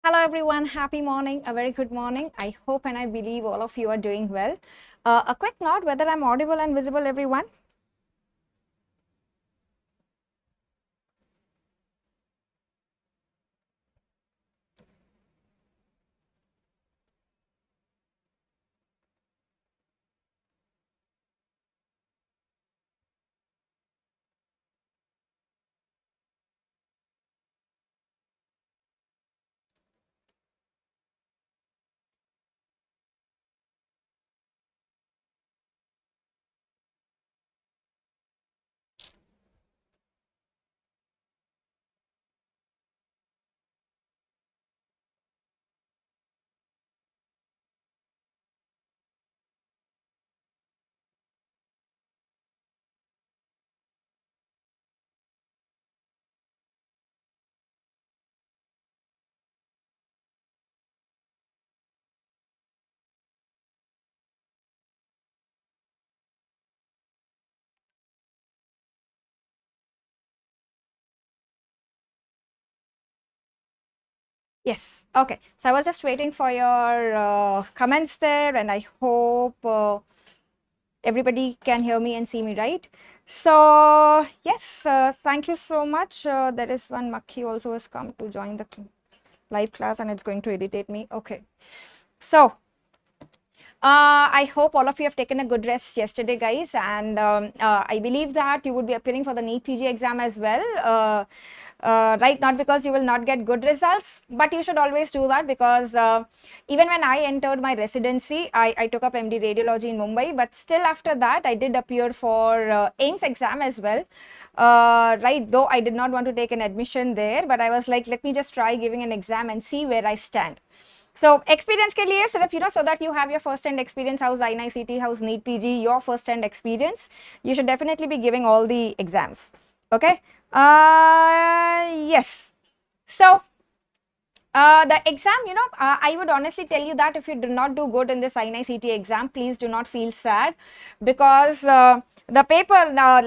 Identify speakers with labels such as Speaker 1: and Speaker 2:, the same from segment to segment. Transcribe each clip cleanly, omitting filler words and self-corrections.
Speaker 1: Hello everyone, happy morning, a very good morning. I hope and I believe all of you are doing well. A quick note whether I'm audible and visible, everyone. Yes, okay. So I was just waiting for your comments there, and I hope everybody can hear me and see me, right? So, yes, thank you so much. There is one Makhi also has come to join the live class, and it's going to irritate me. Okay. So, I hope all of you have taken a good rest yesterday, guys, and I believe that you would be appearing for the NEET PG exam as well. Right, not because you will not get good results, but you should always do that because even when I entered my residency, I took up MD Radiology in Mumbai, but still after that, I did appear for AIMS exam as well. Right, though I did not want to take an admission there, but I was like, let me just try giving an exam and see where I stand. So experience के लिए सिर्फ so that you have your first hand experience, how's INICET, how's NEET PG, your first hand experience, you should definitely be giving all the exams. Okay. Yes. So the exam, I would honestly tell you that if you do not do good in this INICET exam, please do not feel sad, because the paper now,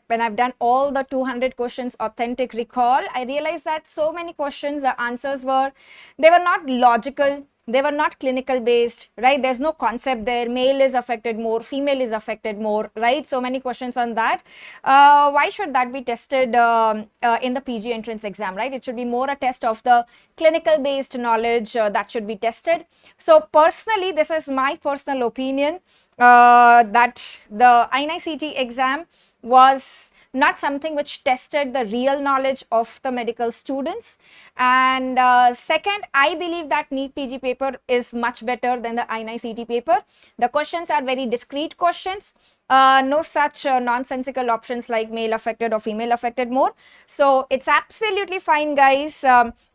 Speaker 1: when I've done all the 200 questions authentic recall, I realized that so many questions, the answers they were not logical. They were not clinical based, right? There's no concept there. Male is affected more, female is affected more, right? So many questions on that. Why should that be tested in the PG entrance exam, right? It should be more a test of the clinical based knowledge that should be tested. So personally, this is my personal opinion that the INICET exam was not something which tested the real knowledge of the medical students. And second, I believe that NEET PG paper is much better than the INICET paper. The questions are very discrete questions. No such nonsensical options like male affected or female affected more. So it's absolutely fine, guys.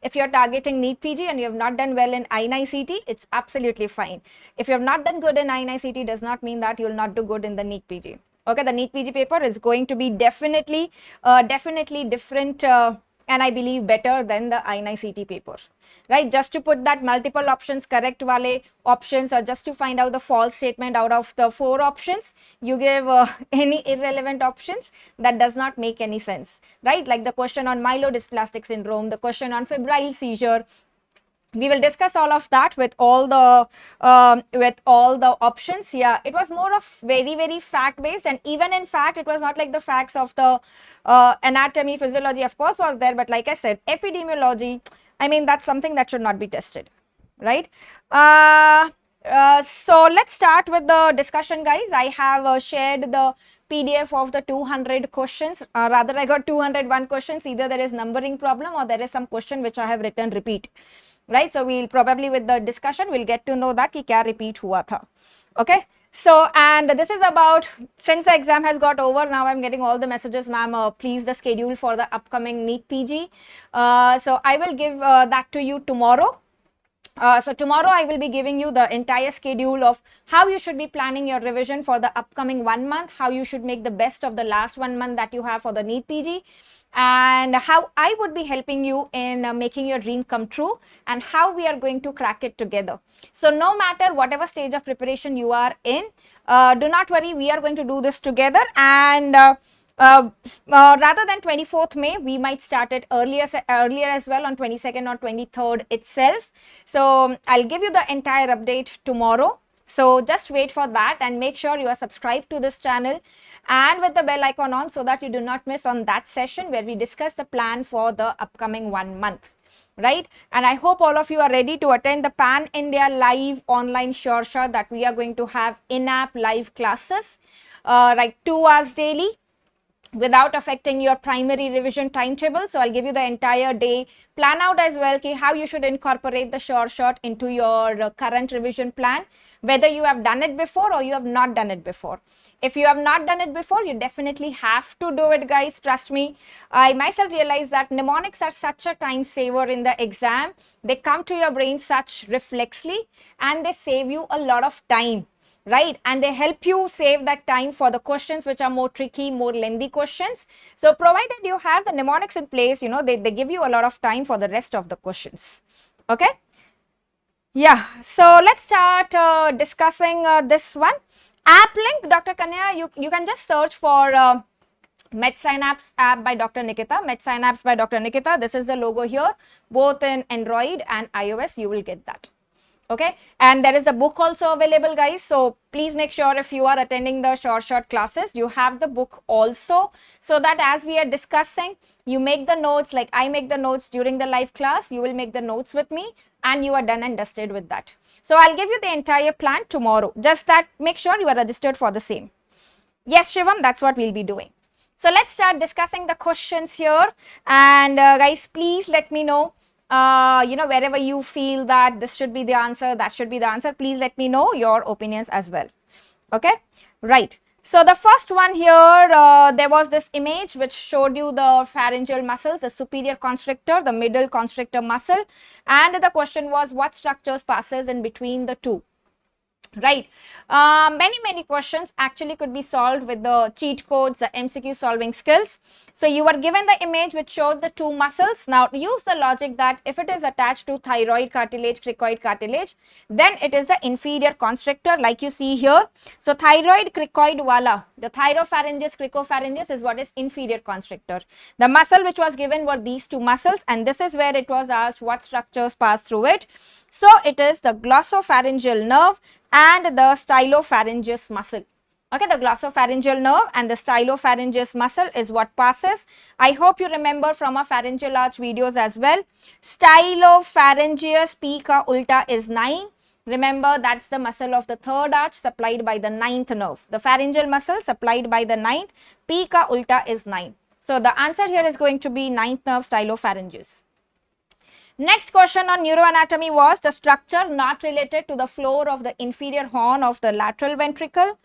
Speaker 1: If you're targeting NEET PG and you have not done well in INICET, it's absolutely fine. If you have not done good in INICET, does not mean that you will not do good in the NEET PG. Okay, the NEET PG paper is going to be definitely different and I believe better than the INICET paper, right? Just to put that multiple options, correct wale options, or just to find out the false statement out of the 4 options, you give any irrelevant options, that does not make any sense, right? Like the question on myelodysplastic syndrome, the question on febrile seizure. We will discuss all of that with all the options. Yeah, it was more of very fact based, and even in fact it was not like the facts of the anatomy, physiology of course was there, but like I said, epidemiology, I mean, that's something that should not be tested, right? So let's start with the discussion, guys. I have shared the PDF of the 200 questions. Rather, I got 201 questions. Either there is numbering problem or there is some question which I have written repeat, right? So we'll probably with the discussion we'll get to know that ki kya repeat hua tha. Okay. So, and this is about, since the exam has got over, now I'm getting all the messages, ma'am, please the schedule for the upcoming NEET PG. So I will give that to you tomorrow. So tomorrow I will be giving you the entire schedule of how you should be planning your revision for the upcoming 1 month, how you should make the best of the last 1 month that you have for the NEET PG, and how I would be helping you in making your dream come true, and how we are going to crack it together. So no matter whatever stage of preparation you are in, do not worry, we are going to do this together. And Rather than 24th May, we might start it earlier as well on 22nd or 23rd itself. So I'll give you the entire update tomorrow. So just wait for that and make sure you are subscribed to this channel and with the bell icon on so that you do not miss on that session where we discuss the plan for the upcoming 1 month. Right, and I hope all of you are ready to attend the Pan India live online sure shot that we are going to have in-app live classes, like 2 hours daily, without affecting your primary revision timetable. So I'll give you the entire day plan out as well, how you should incorporate the sure shot into your current revision plan, whether you have done it before or you have not done it before. If you have not done it before, you definitely have to do it, guys. Trust me. I myself realized that mnemonics are such a time saver in the exam. They come to your brain such reflexly and they save you a lot of time. Right, and they help you save that time for the questions which are more tricky, more lengthy questions. So provided you have the mnemonics in place, you know, they give you a lot of time for the rest of the questions. Okay, yeah, so let's start discussing this one. App link, Dr. Kanya, you can just search for MedSynapse app by Dr. Nikita, MedSynapse by Dr. Nikita. This is the logo here, both in Android and iOS, you will get that. Okay, and there is the book also available, guys. So please make sure if you are attending the sure shot classes, you have the book also, so that as we are discussing, you make the notes like I make the notes during the live class, you will make the notes with me and you are done and dusted with that. So I'll give you the entire plan tomorrow, just that make sure you are registered for the same. Yes, Shivam, that's what we'll be doing. So let's start discussing the questions here, and guys, please let me know you know, wherever you feel that this should be the answer, that should be the answer, please let me know your opinions as well. Okay, right. So the first one here, there was this image which showed you the pharyngeal muscles, the superior constrictor, the middle constrictor muscle, and the question was what structures passes in between the two. Right, many questions actually could be solved with the cheat codes, the MCQ solving skills. So you are given the image which showed the two muscles. Now use the logic that if it is attached to thyroid cartilage, cricoid cartilage, then it is the inferior constrictor like you see here. So thyroid, cricoid wala, the thyropharyngeus, cricopharyngeus is what is inferior constrictor. The muscle which was given were these two muscles, and this is where it was asked what structures pass through it. So it is the glossopharyngeal nerve and the stylopharyngeus muscle. Okay, the glossopharyngeal nerve and the stylopharyngeus muscle is what passes. I hope you remember from our pharyngeal arch videos as well. Stylopharyngeus pica ulta is 9. Remember, that's the muscle of the third arch supplied by the 9th nerve. The pharyngeal muscle supplied by the 9th, pica ulta is 9. So the answer here is going to be 9th nerve, stylopharyngeus. Next question on neuroanatomy was the structure not related to the floor of the inferior horn of the lateral ventricle.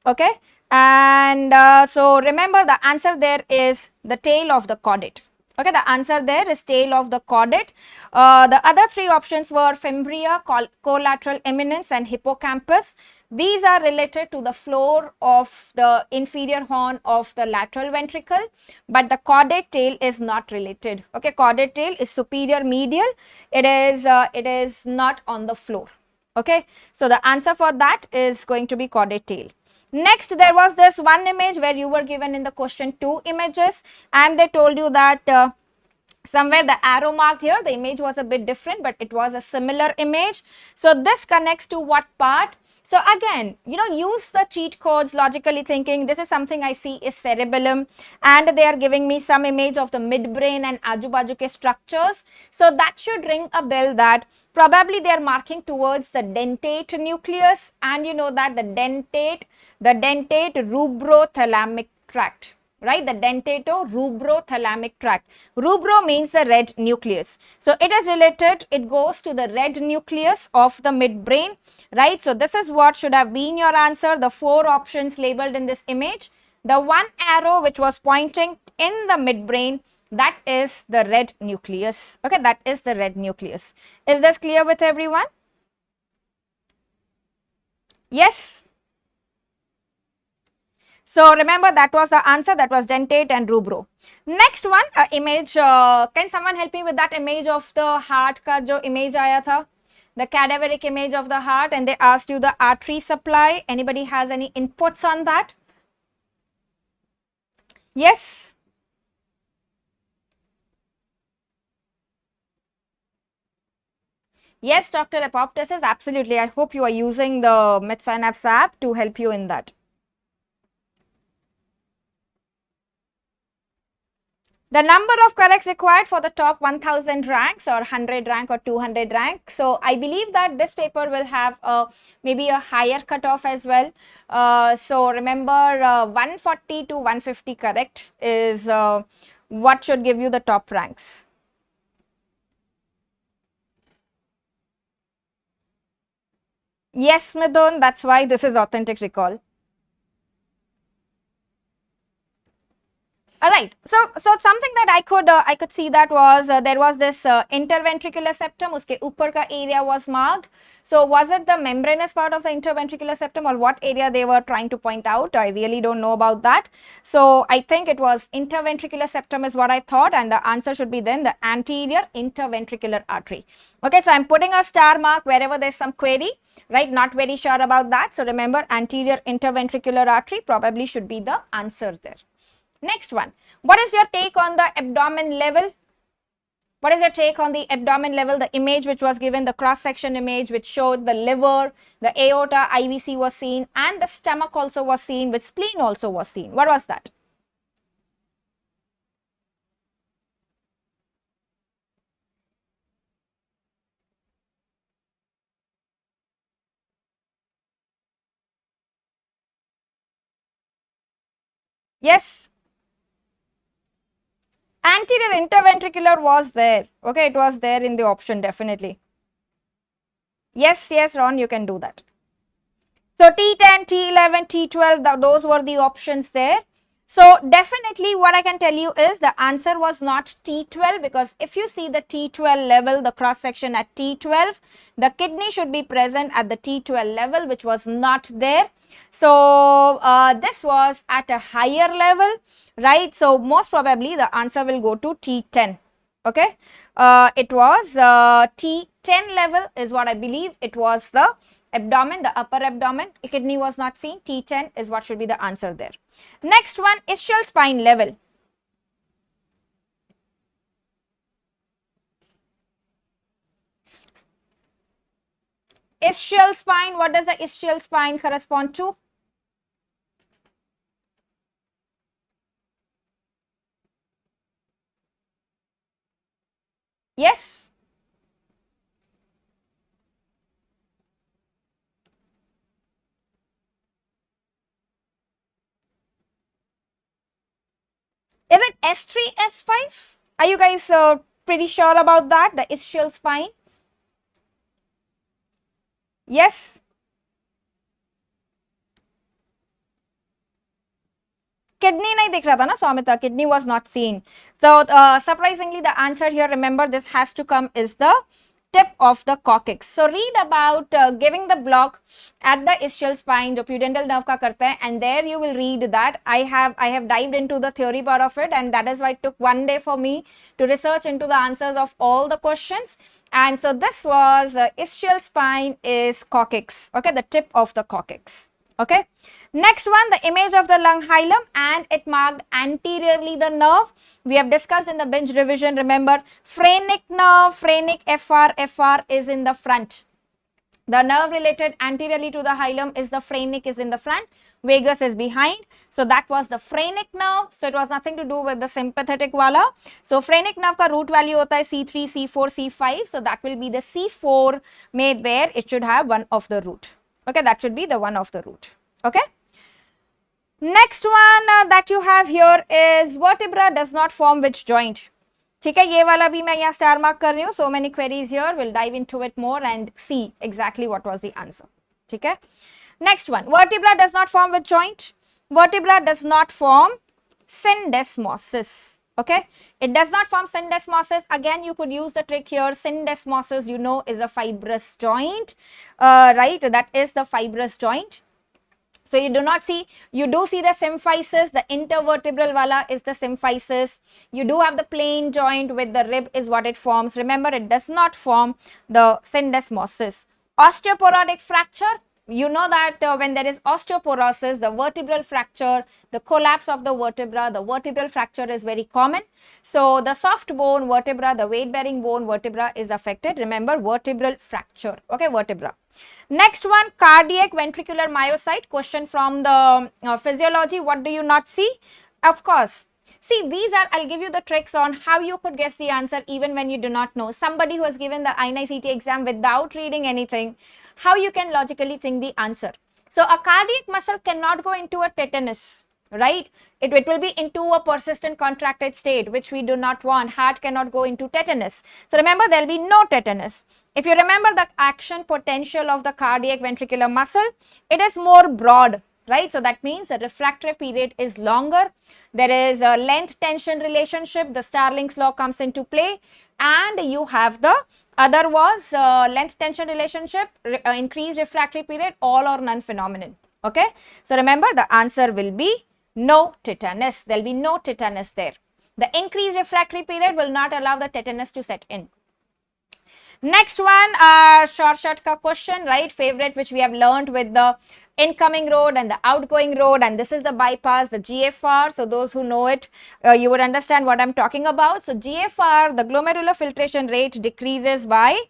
Speaker 1: Okay, and so remember the answer there is the tail of the caudate. Okay, the answer there is tail of the caudate. The other three options were fimbria, collateral eminence and hippocampus. These are related to the floor of the inferior horn of the lateral ventricle, but the caudate tail is not related. Okay, caudate tail is superior medial. It is not on the floor. Okay, so the answer for that is going to be caudate tail. Next, there was this one image where you were given in the question 2 images, and they told you that somewhere the arrow marked here, the image was a bit different, but it was a similar image. So this connects to what part? So again, you know, use the cheat codes, logically thinking. This is something I see is cerebellum, and they are giving me some image of the midbrain and ajubaju structures. So that should ring a bell that probably they are marking towards the dentate nucleus, and you know that the dentate rubrothalamic tract. Right, the dentato-rubrothalamic tract. Rubro means the red nucleus. So it is related, it goes to the red nucleus of the midbrain, right? So this is what should have been your answer, the 4 options labeled in this image. The one arrow which was pointing in the midbrain, that is the red nucleus. Okay, that is the red nucleus. Is this clear with everyone? Yes? So remember, that was the answer, that was dentate and rubro. Next one, image, can someone help me with that image of the heart ka jo image aaya tha? The cadaveric image of the heart, and they asked you the artery supply. Anybody has any inputs on that? Yes. Yes, Dr. Apoptosis, absolutely. I hope you are using the MedSynapse app to help you in that. The number of corrects required for the top 1000 ranks or 100 rank or 200 rank. So I believe that this paper will have maybe a higher cutoff as well. So remember 140 to 150 correct is what should give you the top ranks. Yes, Midun, that's why this is authentic recall. All right. So something that I could see that was there was this interventricular septum. Uske upar ka area was marked. So was it the membranous part of the interventricular septum or what area they were trying to point out? I really don't know about that. So I think it was interventricular septum is what I thought, and the answer should be then the anterior interventricular artery. Okay. So I'm putting a star mark wherever there's some query, right? Not very sure about that. So remember anterior interventricular artery probably should be the answer there. Next one, what is your take on the abdomen level? What is your take on the abdomen level? The image which was given, the cross-section image which showed the liver, the aorta, IVC was seen, and the stomach also was seen, with spleen also was seen. What was that? Yes. Anterior interventricular was there. Okay, it was there in the option definitely. Yes, yes, Ron, you can do that. So T10, T11, T12, those were the options there. So definitely what I can tell you is the answer was not T12, because if you see the T12 level, the cross section at T12, the kidney should be present at the T12 level, which was not there. So this was at a higher level, right? So most probably the answer will go to T10. Okay, it was T10 level is what I believe. It was the abdomen, the upper abdomen. Kidney was not seen. T10 is what should be the answer there. Next one, ischial spine level. Ischial spine, what does the ischial spine correspond to? Yes. Is it S3, S5? Are you guys pretty sure about that? The ischial spine? Yes. Kidney nahi dikh raha tha na, Swamita. Kidney was not seen. So surprisingly, the answer here, remember, this has to come is the tip of the coccyx. So read about giving the block at the ischial spine, jo pudendal nerve ka karta hai, and there you will read that I have dived into the theory part of it, and that is why it took one day for me to research into the answers of all the questions. And so this was ischial spine is coccyx. Okay, the tip of the coccyx. Okay, next one, the image of the lung hilum, and it marked anteriorly the nerve. We have discussed in the binge revision, remember, phrenic nerve, phrenic FR is in the front. The nerve related anteriorly to the hilum is the phrenic is in the front, vagus is behind. So that was the phrenic nerve. So it was nothing to do with the sympathetic wala. So phrenic nerve ka root value hota hai C3, C4, C5. So that will be the C4 made where it should have one of the root. Okay, that should be the one of the root. Okay. Next one that you have here is vertebra does not form which joint. ठीक है, ये वाला भी मैं यहाँ star mark कर रही हूँ. So many queries here. We'll dive into it more and see exactly what was the answer. ठीक है. Next one, vertebra does not form which joint? Vertebra does not form syndesmosis. Okay, it does not form syndesmosis. Again, you could use the trick here. Syndesmosis, you know, is a fibrous joint, right? That is the fibrous joint. So you do not see, you do see the symphysis, the intervertebral wala is the symphysis. You do have the plain joint with the rib is what it forms. Remember, it does not form the syndesmosis. Osteoporotic fracture, You know that when there is osteoporosis, the vertebral fracture, the collapse of the vertebral fracture is very common. So the soft bone vertebra, the weight bearing bone vertebra is affected. Remember, vertebral fracture. Okay, vertebra. Next one, cardiac ventricular myocyte. Question from the physiology. What do you not see? Of course. See, these are, I'll give you the tricks on how you could guess the answer even when you do not know. Somebody who has given the INICET exam without reading anything, how you can logically think the answer. So, a cardiac muscle cannot go into a tetanus, right? It will be into a persistent contracted state, which we do not want. Heart cannot go into tetanus. So, remember, there will be no tetanus. If you remember the action potential of the cardiac ventricular muscle, it is more broad. Right, so that means the refractory period is longer. There is a length tension relationship. The Starling's law comes into play, and you have the other was length tension relationship, increased refractory period, all or none phenomenon. Okay, so remember the answer will be no tetanus. There will be no tetanus there. The increased refractory period will not allow the tetanus to set in. Next one, short question, right? Favorite, which we have learned with the incoming road and the outgoing road, and this is the bypass, the GFR. So those who know it, you would understand what I'm talking about. So GFR, the glomerular filtration rate decreases by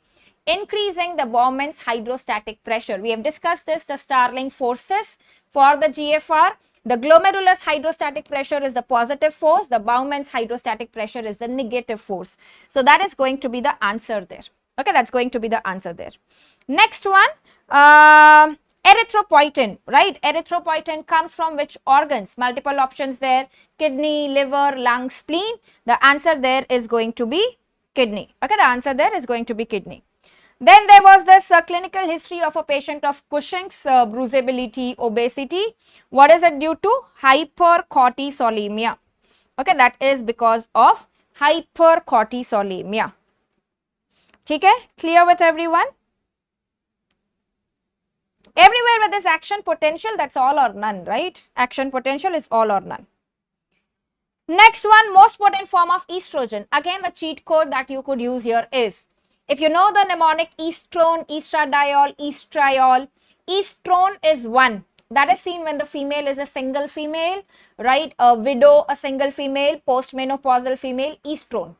Speaker 1: increasing the Bowman's hydrostatic pressure. We have discussed this, the Starling forces for the GFR. The glomerulus hydrostatic pressure is the positive force. The Bowman's hydrostatic pressure is the negative force. So that is going to be the answer there. Okay, that's going to be the answer there. Next one, erythropoietin, right? Erythropoietin comes from which organs? Multiple options there, kidney, liver, lung, spleen. The answer there is going to be kidney. Okay, the answer there is going to be kidney. Then there was this clinical history of a patient of Cushing's, bruisability, obesity. What is it due to? Hypercortisolemia. Okay, that is because of hypercortisolemia. Okay, clear with everyone? Everywhere with this action potential, that's all or none, right? Action potential is all or none. Next one, most potent form of estrogen. Again, the cheat code that you could use here is, if you know the mnemonic estrone, estradiol, estriol, estrone is 1. That is seen when the female is a single female, right? A widow, a single female, postmenopausal female, estrone.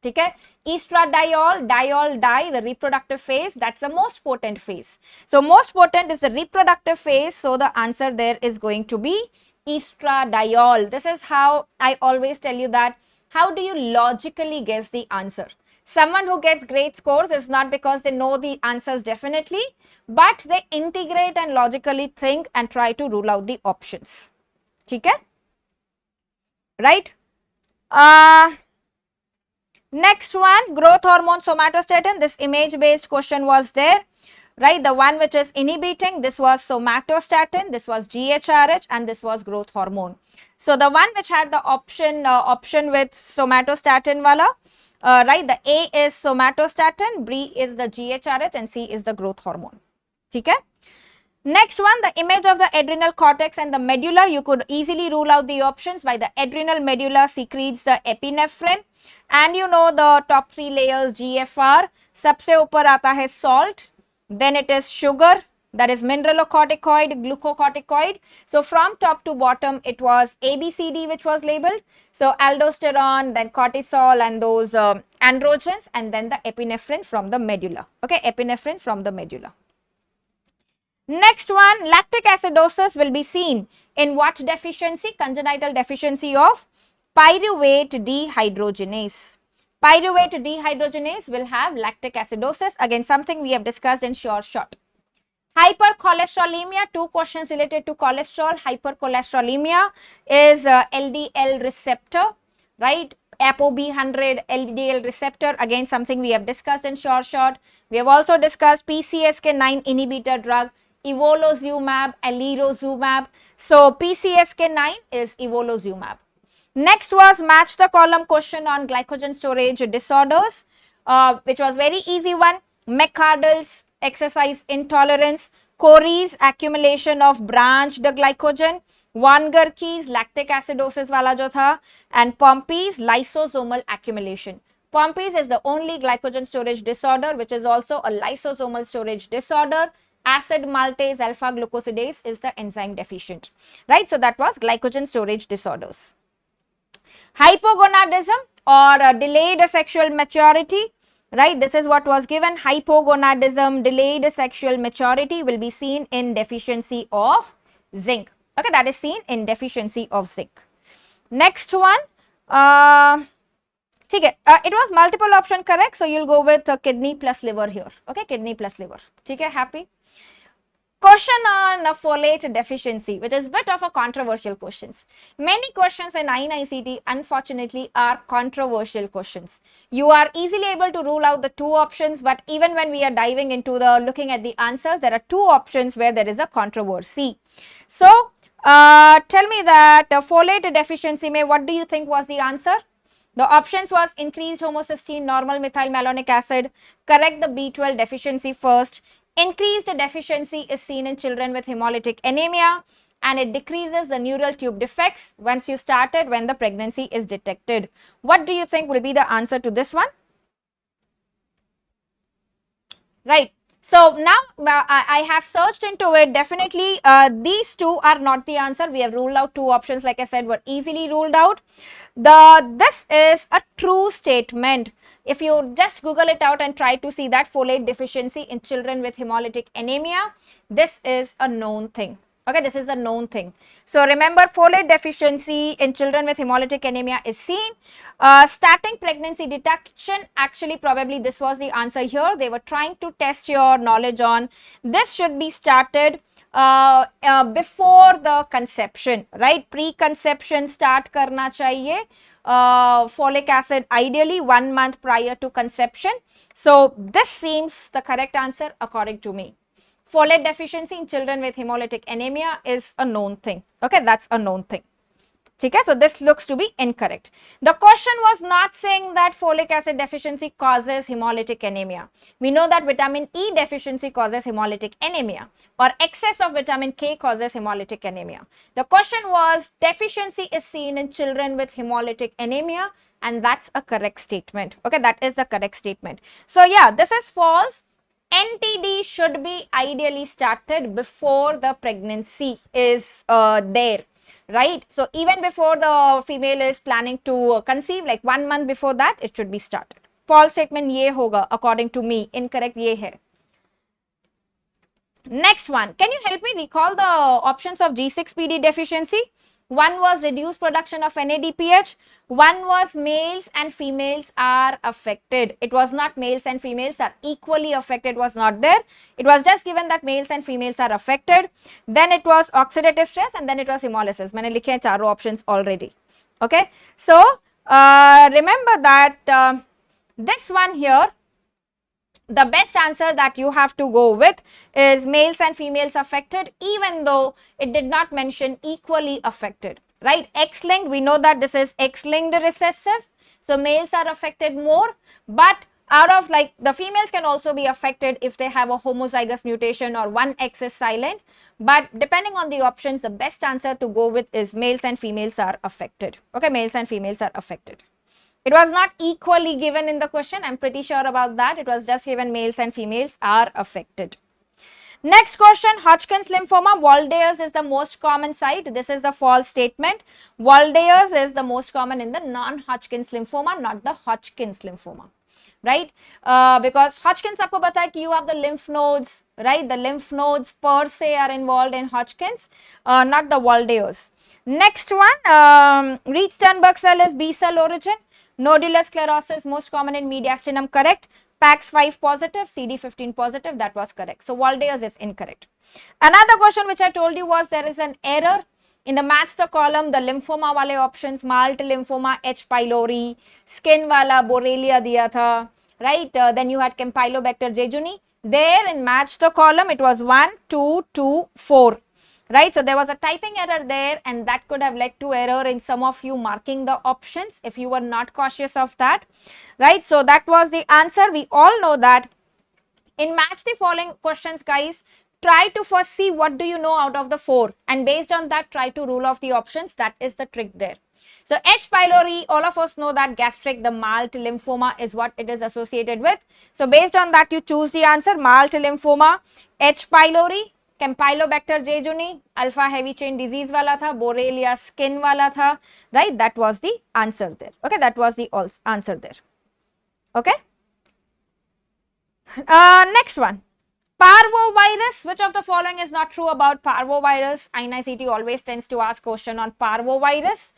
Speaker 1: Okay? Estradiol, diol, di, the reproductive phase, that's the most potent phase. So, most potent is the reproductive phase. So, the answer there is going to be estradiol. This is how I always tell you that, how do you logically guess the answer? Someone who gets great scores is not because they know the answers definitely, but they integrate and logically think and try to rule out the options. Okay? Right? Next one, growth hormone somatostatin. This image based question was there, right? The one which is inhibiting, this was somatostatin, this was GHRH, and this was growth hormone. So the one which had the option with somatostatin wala, right? The A is somatostatin, B is the GHRH, and C is the growth hormone. Okay? Next one, the image of the adrenal cortex and the medulla. You could easily rule out the options by the adrenal medulla secretes the epinephrine, and you know the top 3 layers GFR. Sabse upar aata hai salt, then it is sugar, that is mineralocorticoid, glucocorticoid. So from top to bottom it was ABCD which was labeled. So aldosterone, then cortisol, and those androgens, and then the epinephrine from the medulla. Okay, epinephrine from the medulla. Next one, lactic acidosis will be seen in what deficiency? Congenital deficiency of pyruvate dehydrogenase. Pyruvate dehydrogenase will have lactic acidosis. Again, something we have discussed in short. Hypercholesterolemia, 2 questions related to cholesterol. Hypercholesterolemia is LDL receptor, right? ApoB100 LDL receptor, again something we have discussed in short. We have also discussed PCSK9 inhibitor drug, evolocumab, alirocumab. So PCSK9 is evolocumab. Next was match the column question on glycogen storage disorders, which was very easy one. McArdle's exercise intolerance, Corey's accumulation of branched glycogen, Van Gerke's lactic acidosis wala jo tha, and Pompey's lysosomal accumulation. Pompey's is the only glycogen storage disorder which is also a lysosomal storage disorder. acid maltase alpha glucosidase is the enzyme deficient, right? So that was glycogen storage disorders. Hypogonadism or delayed sexual maturity, right? This is what was given. Hypogonadism, delayed sexual maturity will be seen in deficiency of zinc. Okay, that is seen in deficiency of zinc. Next one, it was multiple option correct, so you'll go with kidney plus liver here. Okay, kidney plus liver. Okay, happy? Question on folate deficiency, which is a bit of a controversial questions. Many questions in INICET unfortunately are controversial questions. You are easily able to rule out the two options, but even when we are diving into the looking at the answers, there are two options where there is a controversy. So tell me that folate deficiency, what do you think was the answer? The options was increased homocysteine, normal methyl malonic acid. Correct the B12 deficiency first. Increased deficiency is seen in children with hemolytic anemia, and it decreases the neural tube defects once you started when the pregnancy is detected. What do you think will be the answer to this one? Right. So now I have searched into it. Definitely these two are not the answer. We have ruled out two options, like I said, were easily ruled out. This is a true statement. If you just Google it out and try to see that folate deficiency in children with hemolytic anemia, this is a known thing. Okay, this is a known thing. So remember, folate deficiency in children with hemolytic anemia is seen. Starting pregnancy detection, actually probably this was the answer here. They were trying to test your knowledge on this should be started before the conception, right? Pre-conception start karna chahiye. Folic acid ideally 1 month prior to conception. So this seems the correct answer according to me. Folate deficiency in children with hemolytic anemia is a known thing. Okay, that's a known thing. Okay, so this looks to be incorrect. The question was not saying that folic acid deficiency causes hemolytic anemia. We know that vitamin E deficiency causes hemolytic anemia, or excess of vitamin K causes hemolytic anemia. The question was deficiency is seen in children with hemolytic anemia, and that's a correct statement. Okay, that is the correct statement. So yeah, this is false. NTD should be ideally started before the pregnancy is there, right? So even before the female is planning to conceive, like 1 month before that, it should be started. False statement ye hoga according to me, incorrect ye hai. Next one, can you help me recall the options of G6PD deficiency? One was reduced production of NADPH. One was males and females are affected. It was not males and females are equally affected, was not there. It was just given that males and females are affected. Then it was oxidative stress, and then it was hemolysis. मैंने लिखे हैं चारों options already. Okay. So remember that this one here, the best answer that you have to go with is males and females affected, even though it did not mention equally affected, right? X-linked, we know that this is X-linked recessive, so males are affected more, but out of like the females can also be affected if they have a homozygous mutation or one X is silent, but depending on the options, the best answer to go with is males and females are affected. Okay, males and females are affected. It was not equally given in the question. I'm pretty sure about that. It was just given males and females are affected. Next question, Hodgkin's lymphoma. Waldeus is the most common site. This is the false statement. Waldeus is the most common in the non-Hodgkin's lymphoma, not the Hodgkin's lymphoma, right? Because Hodgkin's, aapko pata hai ki you have the lymph nodes, right? The lymph nodes per se are involved in Hodgkin's, not the Waldeus. Next one, Reed-Sternberg cell is B cell origin. Nodular sclerosis most common in mediastinum, correct. PAX5 positive, CD15 positive, that was correct. So Waldeus is incorrect. Another question which I told you was there is an error in the match the column. The lymphoma wale options, malt lymphoma, H. pylori, skin wala Borrelia diya tha, right? Then you had Campylobacter jejuni. There in match the column it was 1, 2, 2, 4. Right, so there was a typing error there, and that could have led to error in some of you marking the options if you were not cautious of that, right? So that was the answer. We all know that in match the following questions, guys, try to first see what do you know out of the 4, and based on that try to rule off the options. That is the trick there. So H. pylori, all of us know that gastric, the malt lymphoma is what it is associated with. So based on that, you choose the answer, malt lymphoma. H. pylori, Campylobacter jejuni, alpha heavy chain disease wala tha, Borrelia skin wala tha, right? That was the answer there. Okay, that was the answer there. Okay. Next one. Parvovirus. Which of the following is not true about parvovirus? INICET always tends to ask question on parvovirus.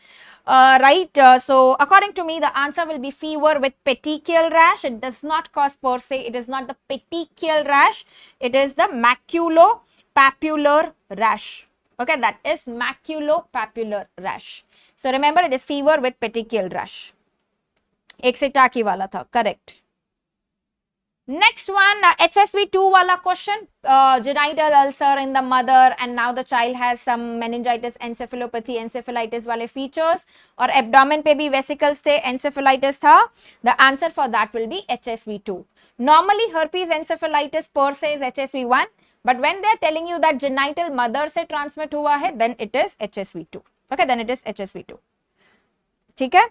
Speaker 1: Right. So according to me, the answer will be fever with petechial rash. It does not cause per se. It is not the petechial rash. It is the maculopapular rash. Okay, that is maculopapular rash. So remember, it is fever with petechial rash. एक से टाकी वाला था, correct. Next one, HSV2 wala question, genital ulcer in the mother and now the child has some meningitis, encephalopathy, encephalitis wale features, or abdomen pe bhi vesicles the encephalitis tha. The answer for that will be HSV2. Normally herpes encephalitis per se is HSV1, but when they are telling you that genital mother se transmit hua hai, then it is HSV2. Okay, then it is HSV2. ठीक है.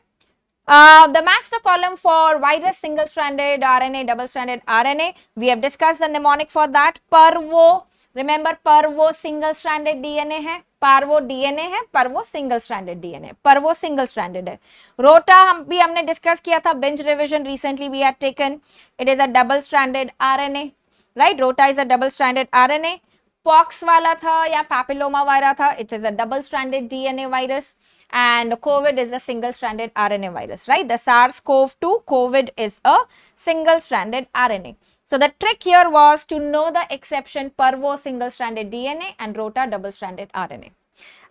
Speaker 1: Match the column for virus single stranded RNA, double stranded RNA. We have discussed the mnemonic for that. Parvo, remember parvo single stranded DNA है, parvo DNA है, parvo single stranded DNA, parvo single stranded है. Rota हमने discuss किया था, binge revision recently we had taken. It is a double stranded RNA, right? Rota is a double stranded RNA. Pox वाला था या papilloma virus था, it is a double stranded DNA virus, and COVID is a single stranded RNA virus, right? The SARS-CoV-2, COVID is a single stranded RNA. So the trick here was to know the exception parvo single stranded DNA and rota double stranded RNA.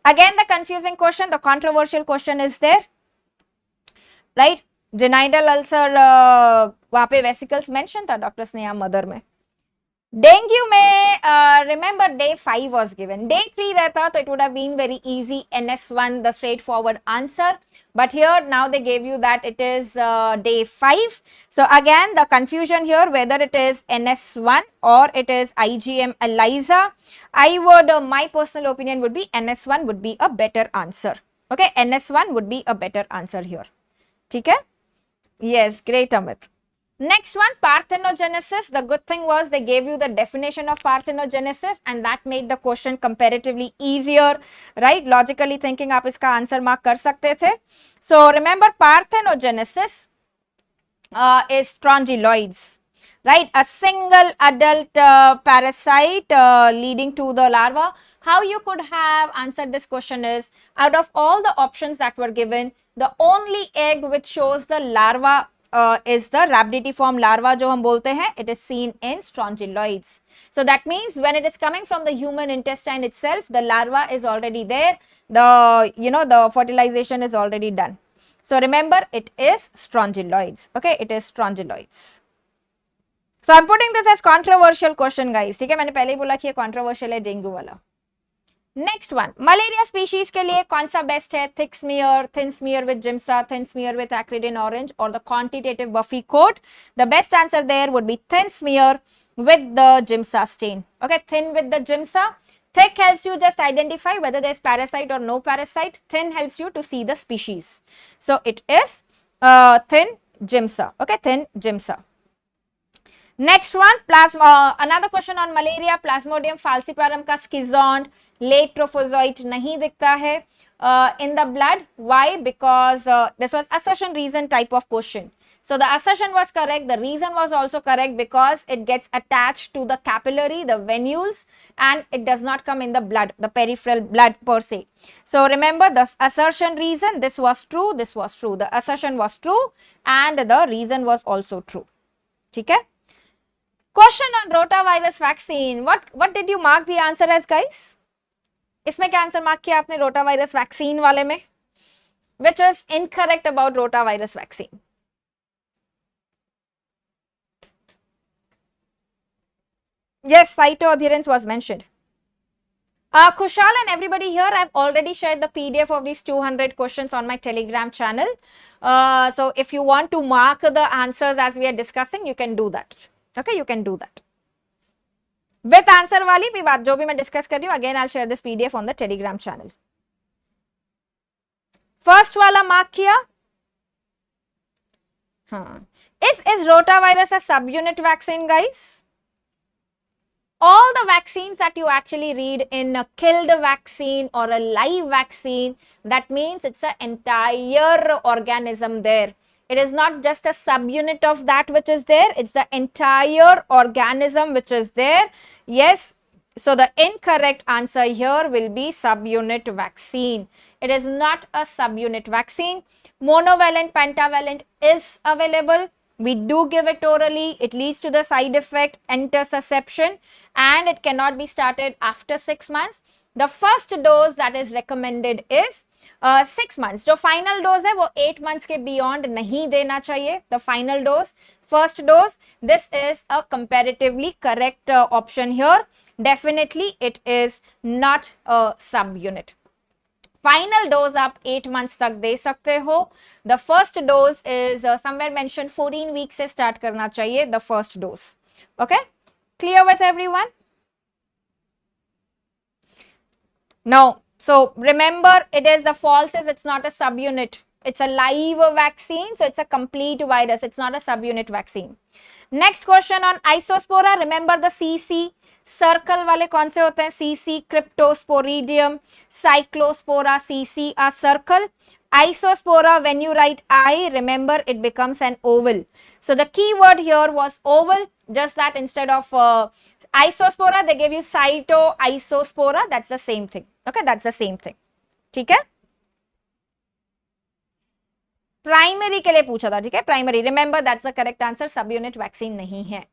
Speaker 1: Again the confusing question, the controversial question is there, right? Genital ulcer, वहाँ पे vesicles mention था doctor Sneha mother में. Dengue में remember day 5 was given, day 3 रहता तो it would have been very easy, NS1 the straightforward answer, but here now they gave you that it is day 5. So again the confusion here whether it is NS1 or it is IgM ELISA. I would my personal opinion would be NS1 would be a better answer. Okay, NS1 would be a better answer here. ठीक है? Yes, great Amit. Next one, parthenogenesis. The good thing was they gave you the definition of parthenogenesis and that made the question comparatively easier, right? Logically thinking आप इसका answer mark कर सकते थे. So remember parthenogenesis is strongyloids, right? A single adult parasite leading to the larva. How you could have answered this question is, out of all the options that were given, the only egg which shows the larva is the rhabditiform larva जो हम बोलते हैं, it is seen in strongyloids. So that means when it is coming from the human intestine itself, the larva is already there, the fertilization is already done. So remember it is strongyloids. Okay, it is strongyloids. So I'm putting this as controversial question guys. ठीक है, मैंने पहले ही बोला कि ये controversial है dengue वाला. Next one, malaria species के लिए कौन सा best है? Thick smear, thin smear with Gimsa, thin smear with acridin orange, or the quantitative Buffy coat? The best answer there would be thin smear with the Gimsa stain. Okay, thin with the Gimsa. Thick helps you just identify whether there's parasite or no parasite. Thin helps you to see the species. So it is thin Gimsa. Okay, thin Gimsa. Next one, plasma. Another question on malaria. Plasmodium falciparum का schizond late trophozoite नहीं दिखता है in the blood. Why? Because this was assertion reason type of question. So the assertion was correct. The reason was also correct because it gets attached to the capillary, the venules, and it does not come in the blood, the peripheral blood per se. So remember the assertion reason. This was true. This was true. The assertion was true, and the reason was also true. ठीक है? Question on rotavirus vaccine. What did you mark the answer as, guys? इसमें क्या answer mark किया आपने rotavirus vaccine वाले में? Which is incorrect about rotavirus vaccine? Yes, cytoadherence was mentioned. Kushal and everybody here, I've already shared the PDF of these 200 questions on my Telegram channel. So if you want to mark the answers as we are discussing, you can do that. Okay, you can do that. With answer वाली भी बात जो भी मैं discuss कर रही हूँ, again I'll share this PDF on the Telegram channel. First वाला मार्क किया? हाँ. Is rotavirus a subunit vaccine, guys? All the vaccines that you actually read in a killed vaccine or a live vaccine, that means it's an entire organism there. It is not just a subunit of that which is there, it's the entire organism which is there. Yes. So the incorrect answer here will be subunit vaccine. It is not a subunit vaccine. Monovalent, pentavalent is available. We do give it orally. It leads to the side effect interception, and it cannot be started after 6 months. The first dose that is recommended is 6 months. जो final dose है वो 8 months के beyond नहीं देना चाहिए. The final dose, first dose, this is a comparatively correct option here. Definitely it is not a subunit. Final dose आप 8 months तक दे सकते हो. The first dose is somewhere mention 14 week से स्टार्ट करना चाहिए the first dose. Okay, clear with everyone? No, so remember, it is the false is it's not a subunit. It's a live vaccine, so it's a complete virus. It's not a subunit vaccine. Next question on isospora. Remember the CC. Circle वाले कौन से होते हैं? CC, Cryptosporidium, Cyclospora, CC are circle. Isospora, when you write I, remember it becomes an oval. So the key word here was oval, just that instead of isospora, they gave you cytoisospora. That's the same thing. Okay, that's the same thing. ठीक है? Primary के लिए पूछा था, ठीक है? Primary, remember that's the correct answer. Subunit vaccine नहीं है.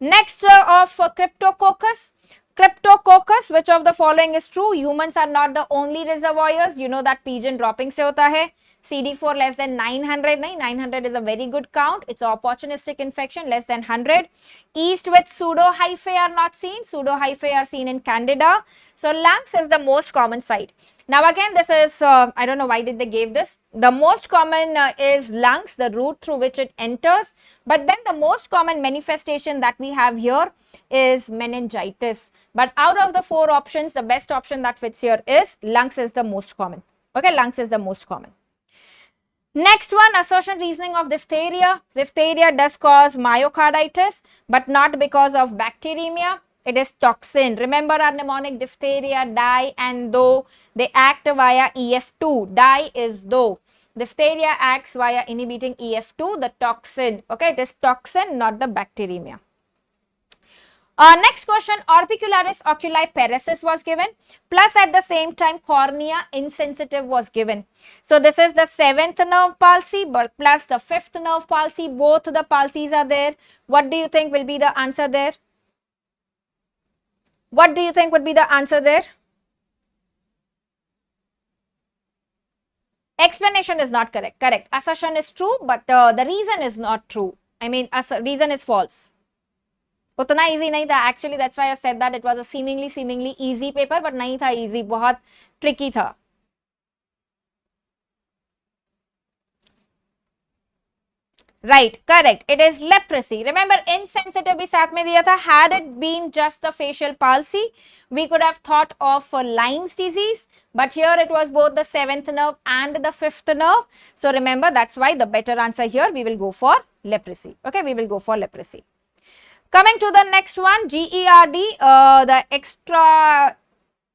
Speaker 1: Next of Cryptococcus. Cryptococcus, which of the following is true? Humans are not the only reservoirs. You know that pigeon dropping से होता है. CD4 less than 900, नहीं, 900 is a very good count. It's an opportunistic infection, less than 100. Yeast with pseudohyphae are not seen. Pseudohyphae are seen in Candida. So lungs is the most common site. Now again, this is, I don't know why did they give this. The most common is lungs, the route through which it enters. But then the most common manifestation that we have here is meningitis. But out of the 4 options, the best option that fits here is lungs is the most common. Okay, lungs is the most common. Next one, assertion reasoning of diphtheria. Diphtheria does cause myocarditis, but not because of bacteremia. It is toxin. Remember our mnemonic diphtheria, di and do. They act via EF2. Di is do. Diphtheria acts via inhibiting EF2, the toxin. Okay, it is toxin, not the bacteremia. Next question, orbicularis oculi paresis was given, plus at the same time cornea insensitive was given. So this is the 7th nerve palsy, but plus the 5th nerve palsy, both the palsies are there. What do you think will be the answer there? What do you think would be the answer there? Explanation is not correct. Correct. Assertion is true, but the reason is not true. I mean, reason is false. उतना easy नहीं था. Actually, that's why I said that it was a seemingly easy paper, but नहीं था easy. बहुत tricky था. Right, correct. It is leprosy. Remember, insensitive भी साथ में दिया था. Had it been just the facial palsy, we could have thought of Lyme's disease. But here it was both the 7th nerve and the 5th nerve. So remember, that's why the better answer here, we will go for leprosy. Okay, we will go for leprosy. Coming to the next one, GERD, the extra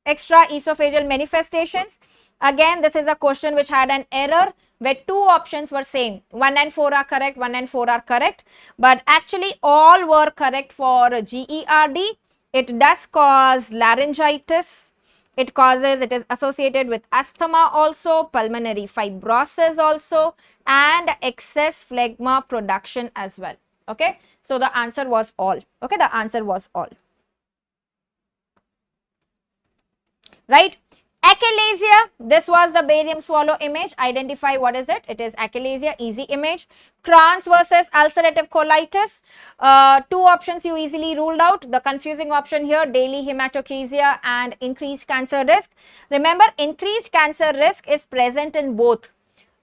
Speaker 1: esophageal manifestations. Again, this is a question which had an error where 2 options were same. 1 and 4 are correct, 1 and 4 are correct. But actually all were correct for GERD. It does cause laryngitis. It is associated with asthma also, pulmonary fibrosis also, and excess phlegma production as well. Okay, so the answer was all. Okay, the answer was all. Right? Achalasia, this was the barium swallow image. Identify what is it? It is achalasia, easy image. Crohn's versus ulcerative colitis. 2 options you easily ruled out. The confusing option here, daily hematochezia and increased cancer risk. Remember, increased cancer risk is present in both.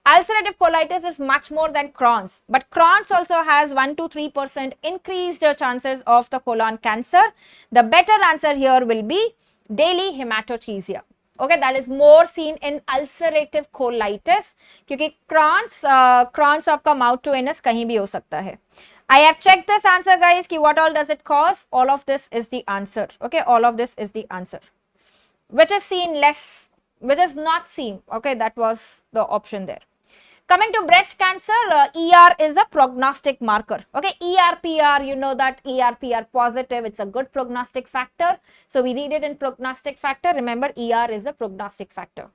Speaker 1: Ulcerative colitis is much more than Crohn's, but Crohn's also has 1 to 3% increased chances of the colon cancer. The better answer here will be daily hematochezia. Okay, that is more seen in ulcerative colitis क्योंकि Crohn's आपका mouth to anus कहीं भी हो सकता है. I have checked this answer guys कि what all does it cause? All of this is the answer. Okay, all of this is the answer. Which is seen less, which is not seen. Okay, that was the option there. Coming to breast cancer, ER is a prognostic marker. Okay, ER-PR, you know that ER-PR positive, it's a good prognostic factor. So we read it in prognostic factor. Remember, ER is a prognostic factor.